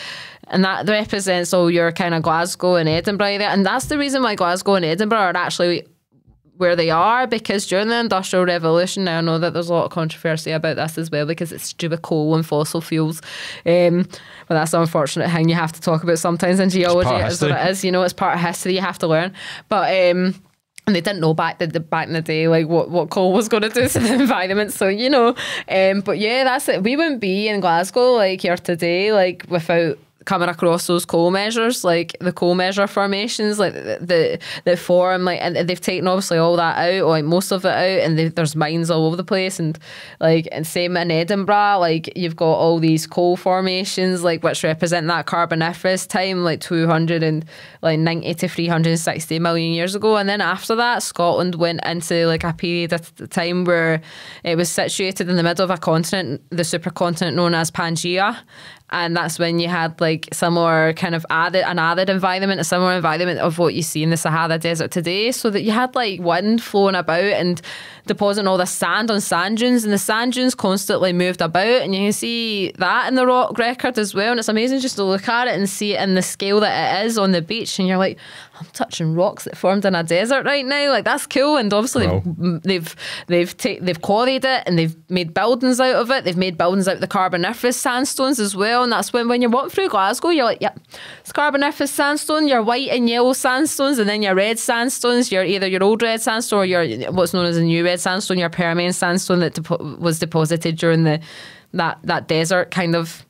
and that represents all your kind of Glasgow and Edinburgh area. And that's the reason why Glasgow and Edinburgh are actually where they are, because during the Industrial Revolution, now I know that there's a lot of controversy about this as well because it's to do with coal and fossil fuels, but that's an unfortunate thing you have to talk about sometimes in geology. It is what it is, you know, it's part of history, you have to learn. But and they didn't know back in the day like what coal was going to do to the environment, so you know, but yeah, that's it. We wouldn't be in Glasgow like here today like without coming across those coal measures, like the coal measure formations, like the form, like, and they've taken obviously all that out, or like most of it out, and there's mines all over the place, and like, and same in Edinburgh, like you've got all these coal formations, like which represent that Carboniferous time, like 290 to 360 million years ago, and then after that, Scotland went into like a period at the time where it was situated in the middle of a continent, the supercontinent known as Pangaea. And that's when you had like similar kind of an arid environment, a similar environment of what you see in the Sahara Desert today. So that you had like wind flowing about and depositing all the sand on sand dunes, and the sand dunes constantly moved about, and you can see that in the rock record as well. And it's amazing just to look at it and see it in the scale that it is on the beach, and you're like, I'm touching rocks that formed in a desert right now. Like, that's cool. And obviously they've quarried it and they've made buildings out of it. They've made buildings out of the Carboniferous sandstones as well. And that's when you're walking through Glasgow, you're like, yep, it's Carboniferous sandstone, your white and yellow sandstones, and then your red sandstones, either your old red sandstone or your what's known as a new red sandstone, your Permian sandstone that was deposited during that desert kind of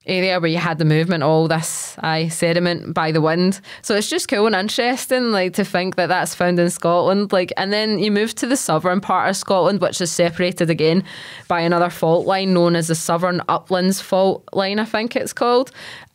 area where you had the movement, all this sediment by the wind. So it's just cool and interesting, like, to think that that's found in Scotland. Like, and then you move to the southern part of Scotland, which is separated again by another fault line known as the Southern Uplands Fault Line, I think it's called.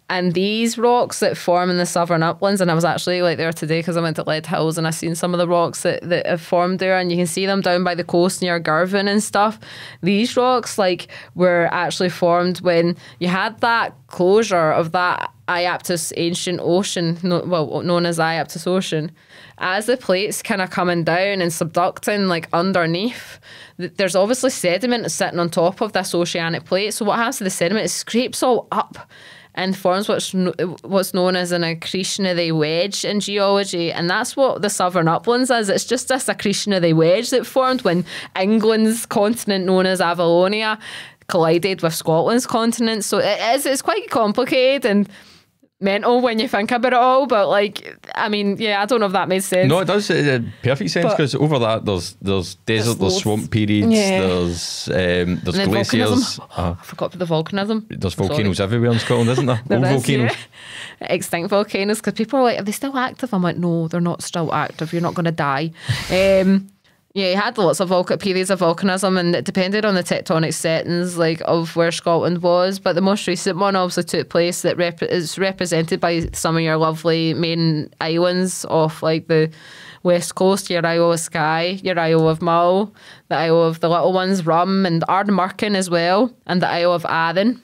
And these rocks that form in the Southern Uplands, and I was actually like there today because I went to Lead Hills and I seen some of the rocks that have formed there, and you can see them down by the coast near Girvan and stuff. These rocks like were actually formed when you had that closure of that Iaptus ancient ocean, known as Iaptus Ocean. As the plates kind of coming down and subducting like underneath, there's obviously sediment sitting on top of this oceanic plate. So what happens to the sediment? It scrapes all up and forms what's known as an accretionary wedge in geology. And that's what the Southern Uplands is. It's just this accretionary wedge that formed when England's continent known as Avalonia collided with Scotland's continent. So it's quite complicated and mental when you think about it all, but like, I mean, yeah, I don't know if that made sense. No, it does. Perfect sense, because over that there's desert, there's swamp periods, there's glaciers. I forgot about the volcanism. There's volcanoes everywhere in Scotland, isn't there? Old volcanoes. Yeah. Extinct volcanoes, because people are like, are they still active? I'm like, no, they're not still active. You're not going to die. Yeah, you had lots of periods of volcanism, and it depended on the tectonic settings, like of where Scotland was. But the most recent one obviously took place that is represented by some of your lovely main islands off like the west coast. Your Isle of Skye, your Isle of Mull, the Isle of the little ones, Rum, and Ardnamurchan as well, and the Isle of Arran.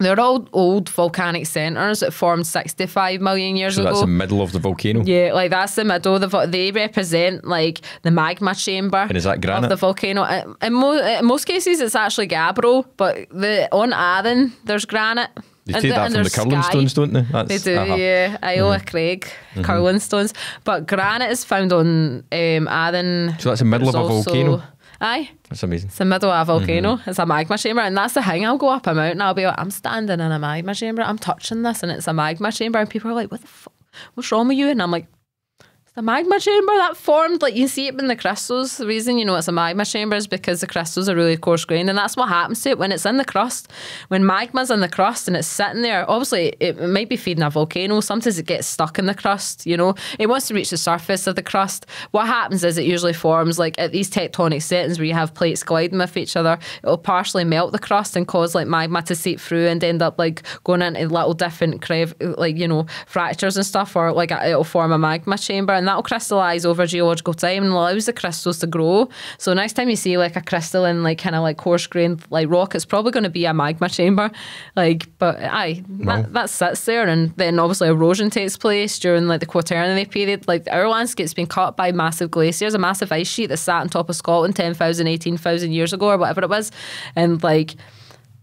They're all old volcanic centres that formed 65 million years ago. So that's the middle of the volcano? Yeah, like that's the middle. They represent like the magma chamber. And is that granite? Of the volcano. In most cases, it's actually gabbro, but on Arran, there's granite. They take that from the curling stones, don't they? They do, yeah. Isle of Craig, curling stones. But granite is found on Arran. So that's the middle of a volcano? Aye. That's amazing. It's the middle of a volcano. It's a magma chamber. And that's the thing. I'll go up a mountain. I'll be like, I'm standing in a magma chamber. I'm touching this and it's a magma chamber. And people are like, what the fuck? What's wrong with you? And I'm like, it's a magma chamber that formed. Like you see it in the crystals. The reason you know it's a magma chamber is because the crystals are really coarse grained. And that's what happens to it when it's in the crust. When magma's in the crust and it's sitting there, obviously it might be feeding a volcano. Sometimes it gets stuck in the crust, you know. It wants to reach the surface of the crust. What happens is it usually forms like at these tectonic settings where you have plates colliding with each other. It'll partially melt the crust and cause like magma to seep through and end up like going into little different fractures and stuff, or like it'll form a magma chamber. And that'll crystallise over geological time and allows the crystals to grow. So next time you see like a crystalline, like kind of like coarse grained like rock, it's probably going to be a magma chamber. That sits there, and then obviously erosion takes place during like the Quaternary period. Like our landscape's been cut by massive glaciers, a massive ice sheet that sat on top of Scotland 10,000, 18,000 years ago or whatever it was, and like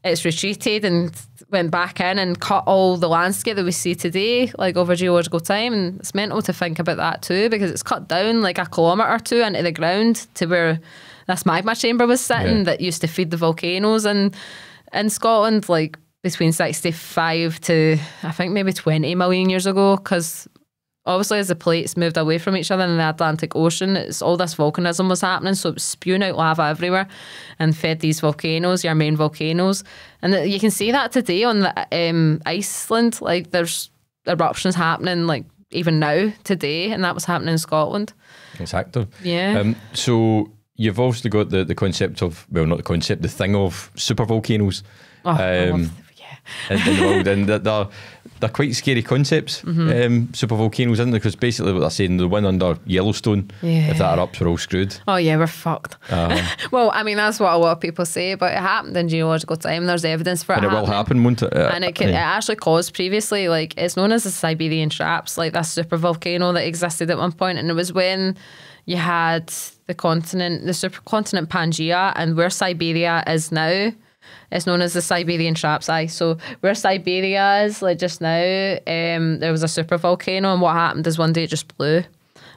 it's retreated and went back in and cut all the landscape that we see today, like over geological time. And it's mental to think about that too, because it's cut down like a kilometre or two into the ground to where this magma chamber was sitting that used to feed the volcanoes in Scotland, like between 65 to I think maybe 20 million years ago, because obviously as the plates moved away from each other in the Atlantic Ocean, it's all this volcanism was happening, so it was spewing out lava everywhere and fed these volcanoes, your main volcanoes. And you can see that today on the Iceland, like there's eruptions happening like even now today, and that was happening in Scotland. It's active. Yeah. So you've obviously got the concept of, well, not the concept, the thing of supervolcanoes. In the world, and they're quite scary concepts. Supervolcanoes, isn't they? Because basically what they're saying, the one under Yellowstone, if that erupts, we're all screwed. Oh yeah, we're fucked. Well, I mean that's what a lot of people say, but it happened in geological time. There's evidence for it. And it will happen, won't it? And it actually caused previously, like it's known as the Siberian Traps, like that supervolcano that existed at one point, and it was when you had the supercontinent Pangaea, and where Siberia is now. It's known as the Siberian Traps. So where Siberia is, like just now, there was a supervolcano, and what happened is one day it just blew.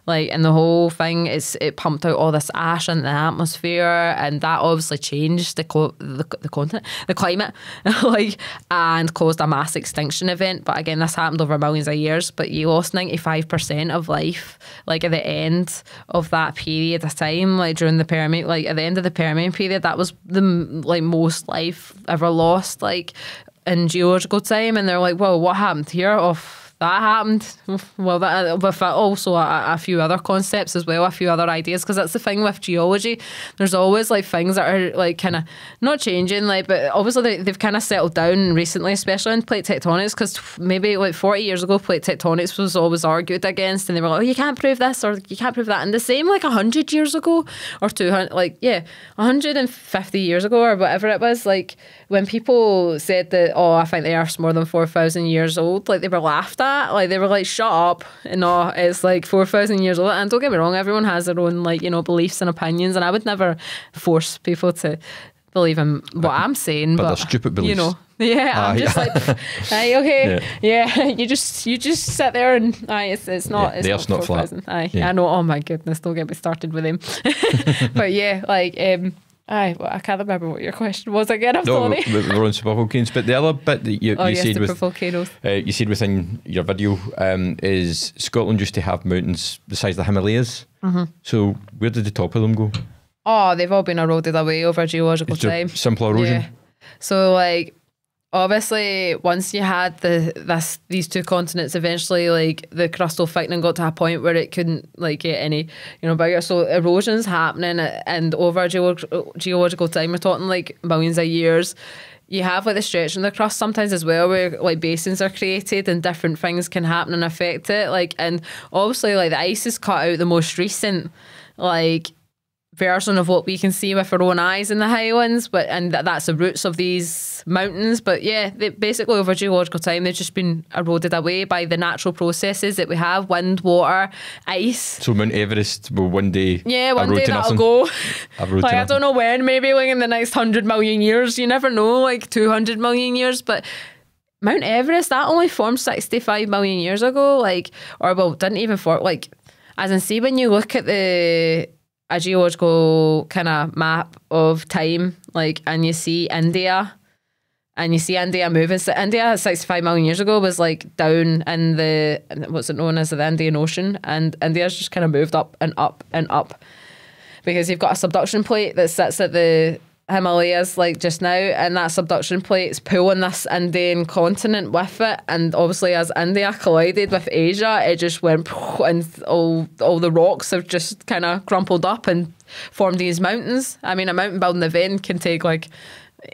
Like, and the whole thing it pumped out all this ash in the atmosphere, and that obviously changed the continent, the climate, like, and caused a mass extinction event. But again, this happened over millions of years. But you lost 95% of life, like at the end of that period of time, like during the Permian, like at the end of the Permian period, that was the like most life ever lost, like in geological time. And they're like, well, what happened here? That happened. Well, with also a few other concepts as well, a few other ideas, because that's the thing with geology. There's always like things that are like kind of not changing, like, but obviously they've kind of settled down recently, especially in plate tectonics, because maybe like 40 years ago, plate tectonics was always argued against, and they were like, oh, you can't prove this or you can't prove that. And the same like 100 years ago or 200, 150 years ago or whatever it was, like when people said that, oh, I think the Earth's more than 4,000 years old, like they were laughed at. Like they were like, shut up, no, it's like 4,000 years old. And don't get me wrong, everyone has their own like, you know, beliefs and opinions, and I would never force people to believe in what I'm saying, but they're stupid beliefs, you know. I'm just like, aye, okay, yeah. You just sit there and it's not. The Earth's not flat. I know. Oh my goodness, don't get me started with him. But yeah, like I can't remember what your question was again. I'm sorry. We're on supervolcanoes, but the other bit that you said supervolcanoes. You said within your video is Scotland used to have mountains the size of the Himalayas. So where did the top of them go? Oh, they've all been eroded away over geological time. Simple erosion. Yeah. So like obviously once you had these two continents, eventually like the crustal thickening got to a point where it couldn't like get any bigger, so erosion's happening, and over geological time, we're talking like millions of years, you have like the stretching of the crust sometimes as well, where like basins are created and different things can happen and affect it, like, and obviously like the ice has cut out the most recent like version of what we can see with our own eyes in the Highlands, and that's the roots of these mountains. But yeah, they basically over geological time, they've just been eroded away by the natural processes that we have: wind, water, ice. So Mount Everest will one day one day that'll go. Like, I don't know when, maybe like in the next 100 million years, you never know, like 200 million years, but Mount Everest, that only formed 65 million years ago, like, or well, didn't even form, like, as in, see, when you look at a geological kind of map of time, like, and you see India moving. So India 65 million years ago was like down in the, what's it known as, the Indian Ocean, and India's just kind of moved up and up and up, because you've got a subduction plate that sits at the Himalayas like just now, and that subduction plate's pulling this Indian continent with it, and obviously as India collided with Asia, it just went, and all the rocks have just kind of crumpled up and formed these mountains. I mean, a mountain building event can take like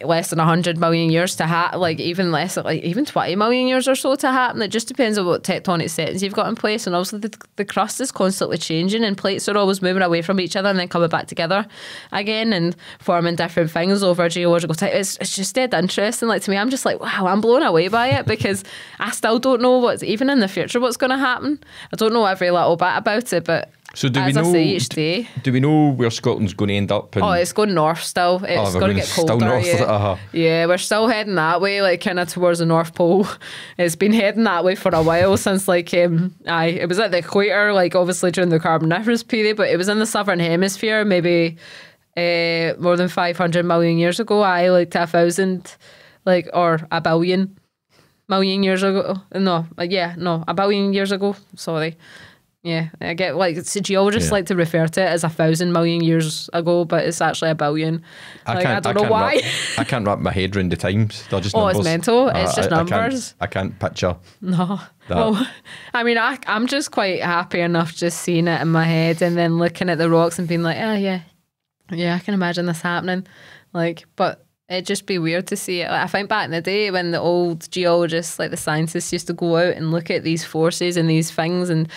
less than 100 million years to happen, like even less, like even 20 million years or so to happen. It just depends on what tectonic settings you've got in place, and obviously the crust is constantly changing, and plates are always moving away from each other and then coming back together again and forming different things over geological time. It's just dead interesting. Like, to me, I'm just like, wow, I'm blown away by it, because I still don't know what's even in the future what's going to happen. I don't know every little bit about it, but so do we know where Scotland's going to end up? Oh, it's going north still. It's going to get colder. Still north, yeah. Yeah, we're still heading that way, like kind of towards the North Pole. It's been heading that way for a while, since like it was at the equator, like obviously during the Carboniferous period, but it was in the southern hemisphere maybe more than 500 million years ago. Like to 1,000, like, or a billion million years ago. A billion years ago. Sorry. Yeah, I get, like, geologists like to refer to it as 1,000 million years ago, but it's actually a billion. I don't know why. I can't wrap my head around the times. They're just numbers. It's mental. It's just numbers. I can't picture. No. That. Well, I mean, I'm just quite happy enough just seeing it in my head and then looking at the rocks and being like, yeah, I can imagine this happening. Like, but it'd just be weird to see it. Like, I think back in the day when the old geologists, like the scientists, used to go out and look at these forces and these things and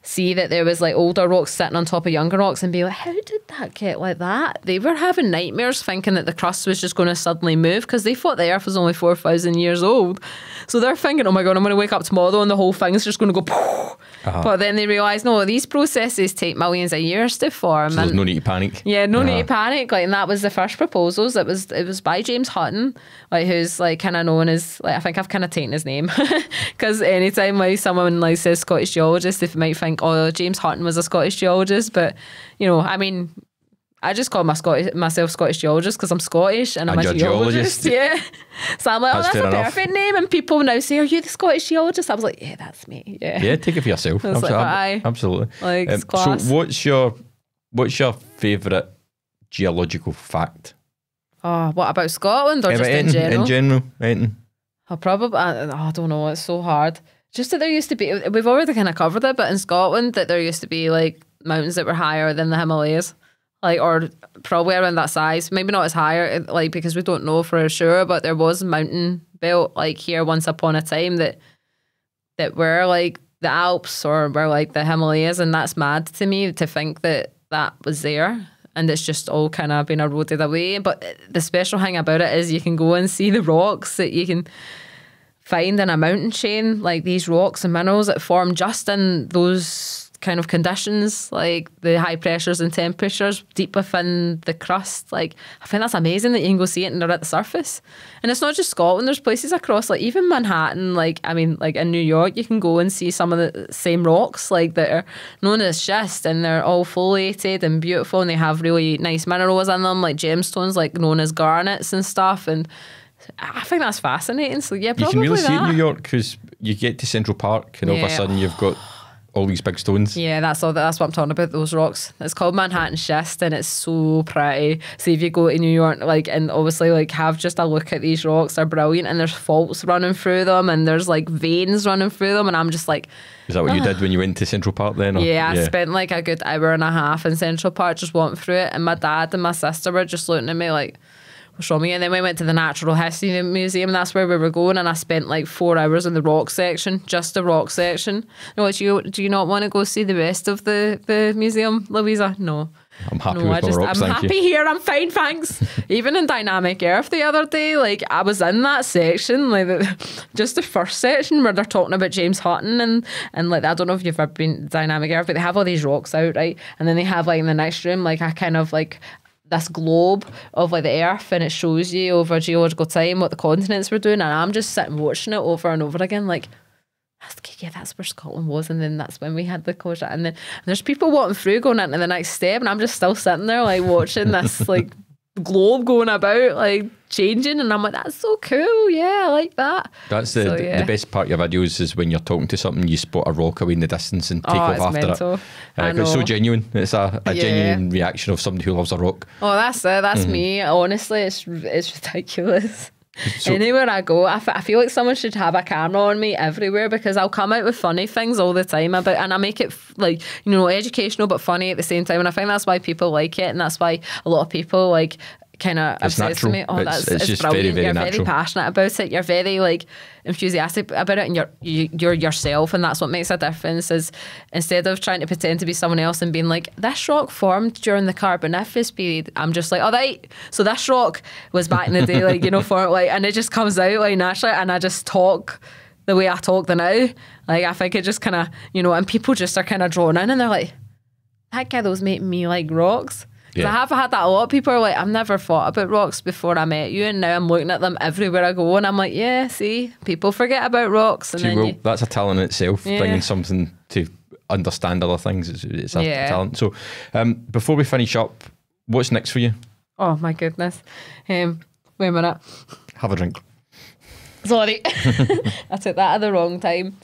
see that there was like older rocks sitting on top of younger rocks and be like, how did that get like that? They were having nightmares thinking that the crust was just going to suddenly move, because they thought the Earth was only 4,000 years old. So they're thinking, oh my God, I'm going to wake up tomorrow and the whole thing's just going to go But then they realise, no, these processes take millions of years to form. So there's no need to panic. Yeah, no need to panic. Like, and that was the first proposals. It was by James Hutton, like, who's like kind of known as, like, I think I've kind of taken his name, because anytime like someone like says Scottish geologist, they might think, oh, James Hutton was a Scottish geologist, but I mean, I just call myself Scottish geologist because I'm Scottish and I'm a geologist. Yeah. So I'm like, that's a perfect name. And people now say, are you the Scottish geologist? I was like, yeah, that's me. Yeah. Yeah, take it for yourself. Absolutely. Like, it's class. So what's your favourite geological fact? Oh, what about Scotland or just in general? In general, anything. I don't know. It's so hard. Just that there used to be, we've already kind of covered it, but in Scotland, that there used to be like mountains that were higher than the Himalayas, like, or probably around that size. Maybe not as higher, like, because we don't know for sure, but there was a mountain belt like here once upon a time that were like the Alps or were like the Himalayas, and that's mad to me to think that was there. And it's just all kind of been eroded away. But the special thing about it is you can go and see the rocks that you can find in a mountain chain, like these rocks and minerals that form just in those kind of conditions, like the high pressures and temperatures deep within the crust. Like, I think that's amazing that you can go see it and they're at the surface. And it's not just Scotland, there's places across, like even Manhattan, like, I mean, like in New York, you can go and see some of the same rocks, like, that are known as schist, and they're all foliated and beautiful, and they have really nice minerals in them, like gemstones, like known as garnets and stuff. And I think that's fascinating. So yeah, probably you can really that. see it in New York because you get to Central Park and all of a sudden you've got all these big stones. Yeah, that's what I'm talking about, those rocks. It's called Manhattan Schist, and it's so pretty. So if you go to New York, like, and obviously, like, have just a look at these rocks, they're brilliant, and there's faults running through them, and there's, like, veins running through them, and I'm just like... Is that what you did when you went to Central Park then? Or? Yeah, I spent, like, a good hour and a half in Central Park just walking through it, and my dad and my sister were just looking at me like... what's wrong with you? And then we went to the Natural History Museum, and that's where we were going, and I spent like 4 hours in the rock section, just the rock section. No, do you not want to go see the rest of the museum, Louisa? No. I'm happy with my rocks, I'm happy here, I'm fine, thanks. Even in Dynamic Earth the other day, like, I was in that section, like, just the first section where they're talking about James Hutton, and like, I don't know if you've ever been to Dynamic Earth, but they have all these rocks out, right? And then they have, like, in the next room, like, a kind of, like, this globe of, like, the earth, and it shows you over geological time what the continents were doing, and I'm just sitting watching it over and over again, like, that's where Scotland was, and then that's when we had the closure, and then there's people walking through going into the next step, and I'm just still sitting there, like, watching this like globe going about, like, changing, and I'm like, that's so cool, yeah, I like that. That's the best part of your videos is when you're talking to something, you spot a rock away in the distance and take off after mental. It. It's so genuine. It's a genuine reaction of somebody who loves a rock. Oh, that's it. That's me. Honestly, it's ridiculous. So, anywhere I go, I feel like someone should have a camera on me everywhere, because I'll come out with funny things all the time and I make it like, you know, educational but funny at the same time, and I think that's why people like it, and that's why a lot of people like kind of have said to me, it's just brilliant. very You're natural. very passionate about it, you're very like enthusiastic about it, and you're yourself, and that's what makes a difference. Is instead of trying to pretend to be someone else and being like, this rock formed during the Carboniferous period, I'm just like, all right, so this rock was back in the day, like, you know, for like, and it just comes out like naturally, and I just talk the way I talk the now. Like, I think it just kind of, you know, and people just are kind of drawn in, and they're like, that guy that was making me like rocks. Yeah. I have had that a lot. People are like, I've never thought about rocks before I met you, and now I'm looking at them everywhere I go, and I'm like, yeah, see, people forget about rocks. And that's a talent in itself, bringing something to understand other things. It's a talent. So before we finish up, what's next for you? Oh my goodness. Wait a minute. Have a drink. Sorry. I took that at the wrong time.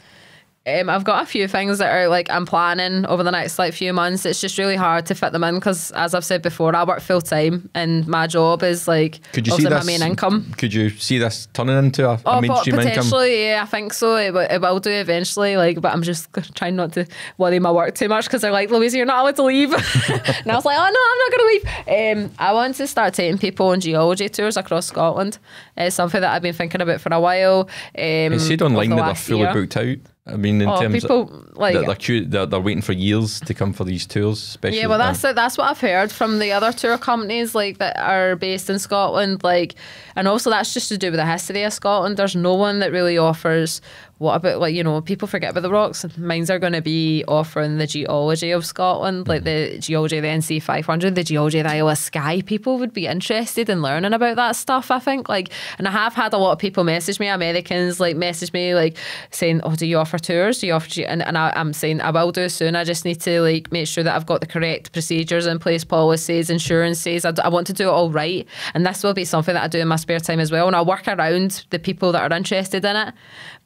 I've got a few things that are like I'm planning over the next like few months. It's just really hard to fit them in because, as I've said before, I work full time and my job is like my main income. Could you see this turning into a mainstream income? Potentially, yeah, I think so. It will do eventually. Like, but I'm just trying not to worry my work too much because they're like, Louisa, you're not allowed to leave. And I was like, oh no, I'm not going to leave. I want to start taking people on geology tours across Scotland. It's something that I've been thinking about for a while. It said online that they're fully booked out. I mean, in terms people, of like, they're waiting for years to come for these tours, especially. Yeah, well, that's what I've heard from the other tour companies like that are based in Scotland. Like, and also that's just to do with the history of Scotland. There's no one that really offers. What about, like, you know, people forget about the rocks. Mines are going to be offering the geology of Scotland, like the geology of the NC 500, the geology of the Isle of Skye. People would be interested in learning about that stuff, I think. Like, and I have had a lot of people message me, Americans, like, message me, like, saying, oh, do you offer tours? Do you offer, and I'm saying I will do soon. I just need to, like, make sure that I've got the correct procedures in place, policies, insurances. I want to do it all right. And this will be something that I do in my spare time as well. And I'll work around the people that are interested in it.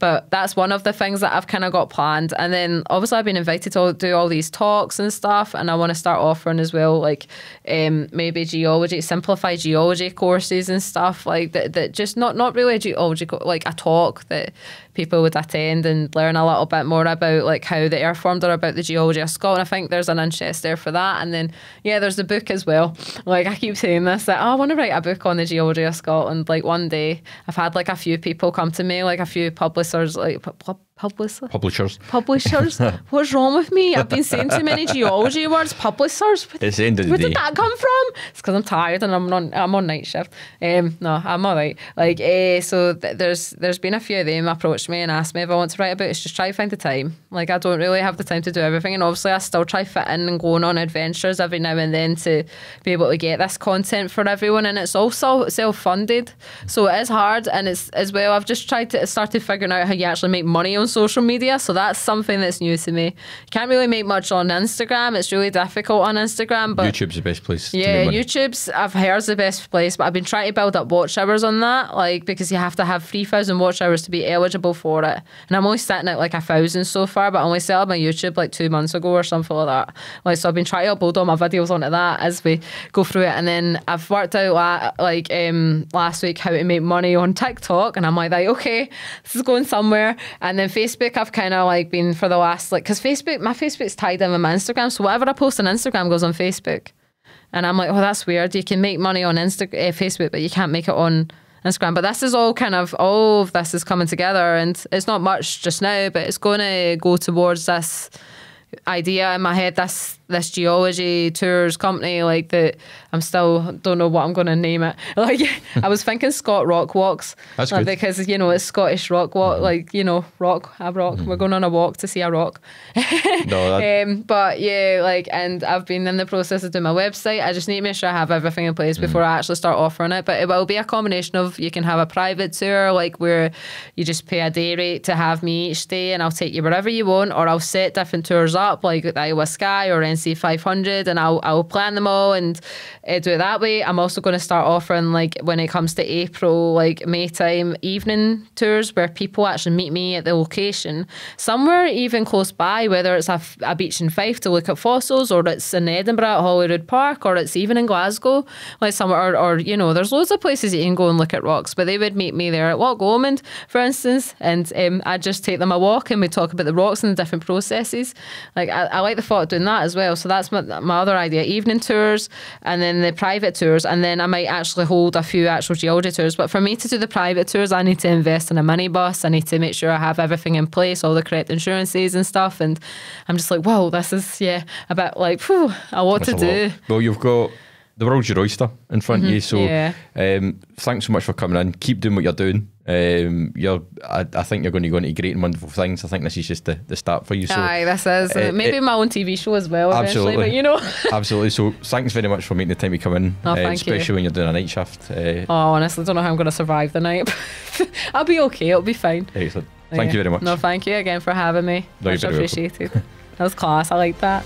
But that's one of the things that I've kind of got planned. And then obviously I've been invited to do all these talks and stuff, and I want to start offering as well, like maybe geology, simplified geology courses and stuff like that just not really geology, like a talk that people would attend and learn a little bit more about like how the earth formed or about the geology of Scotland. I think there's an interest there for that. And then there's the book as well. Like, I keep saying this, that I want to write a book on the geology of Scotland. Like, one day I've had like a few people come to me, like a few publishers, like publishers. What's wrong with me? I've been saying too many geology words. Publishers. It's the end of the day. Where did that come from? It's because I'm tired and I'm on night shift. No, I'm all right. Like, so there's been a few of them approached me and asked me if I want to write about it. It's just try to find the time. Like, I don't really have the time to do everything, and obviously I still try fit in and going on adventures every now and then to be able to get this content for everyone. And it's also self-funded, so it is hard. And it's as well, I've just started figuring out how you actually make money on on social media, so that's something that's new to me. Can't really make much on Instagram. It's really difficult on Instagram, but YouTube's the best place to yeah, make money. YouTube's, I've heard, is the best place, but I've been trying to build up watch hours on that, like, because you have to have 3,000 watch hours to be eligible for it, and I'm only sitting at like 1,000 so far, but I only set up my YouTube like 2 months ago or something like that. Like, so I've been trying to upload all my videos onto that as we go through it, and then I've worked out last week how to make money on TikTok, and I'm like, okay, this is going somewhere. And then Facebook, I've kind of like been for the last, like, because my Facebook's tied in with my Instagram, so whatever I post on Instagram goes on Facebook. And I'm like, oh, that's weird. You can make money on Facebook, but you can't make it on Instagram. But this is all of this is coming together, and it's not much just now, but it's going to go towards this idea in my head, this geology tours company, like, that I'm still don't know what I'm going to name it. Like, I was thinking Scott Rock Walks. That's good. Because, you know, it's Scottish rock walk, like, you know, rock. We're going on a walk to see a rock. But yeah, like, and I've been in the process of doing my website. I just need to make sure I have everything in place before I actually start offering it. But it will be a combination of, you can have a private tour, like, where you just pay a day rate to have me each day, and I'll take you wherever you want, or I'll set different tours up, like the Isle of Skye or NC 500, and I'll plan them all and do it that way. I'm also going to start offering, like, when it comes to April, like May time, evening tours where people actually meet me at the location, somewhere even close by, whether it's a beach in Fife to look at fossils, or it's in Edinburgh at Holyrood Park, or it's even in Glasgow, like somewhere, or you know, there's loads of places you can go and look at rocks, but they would meet me there at Loch Lomond, for instance, and I'd just take them a walk and we talk about the rocks and the different processes. Like, I like the thought of doing that as well. So that's my other idea, evening tours, and then the private tours, and then I might actually hold a few actual geology tours. But for me to do the private tours, I need to invest in a minibus. I need to make sure I have everything in place, all the correct insurances and stuff. And I'm just like, whoa, this is, a bit like, whew, a lot to do. Well, you've got the world's your oyster in front of you. So thanks so much for coming in. Keep doing what you're doing. I think you're going to go into great and wonderful things. I think this is just the start for you. So, aye, this is maybe my own TV show as well eventually, but you know. Absolutely. So thanks very much for making the time to come in, especially when you're doing a night shift. Honestly, don't know how I'm going to survive the night. I'll be okay, it'll be fine. Excellent. Thank you very much. No, thank you again for having me. Much appreciated. That was class, I like that.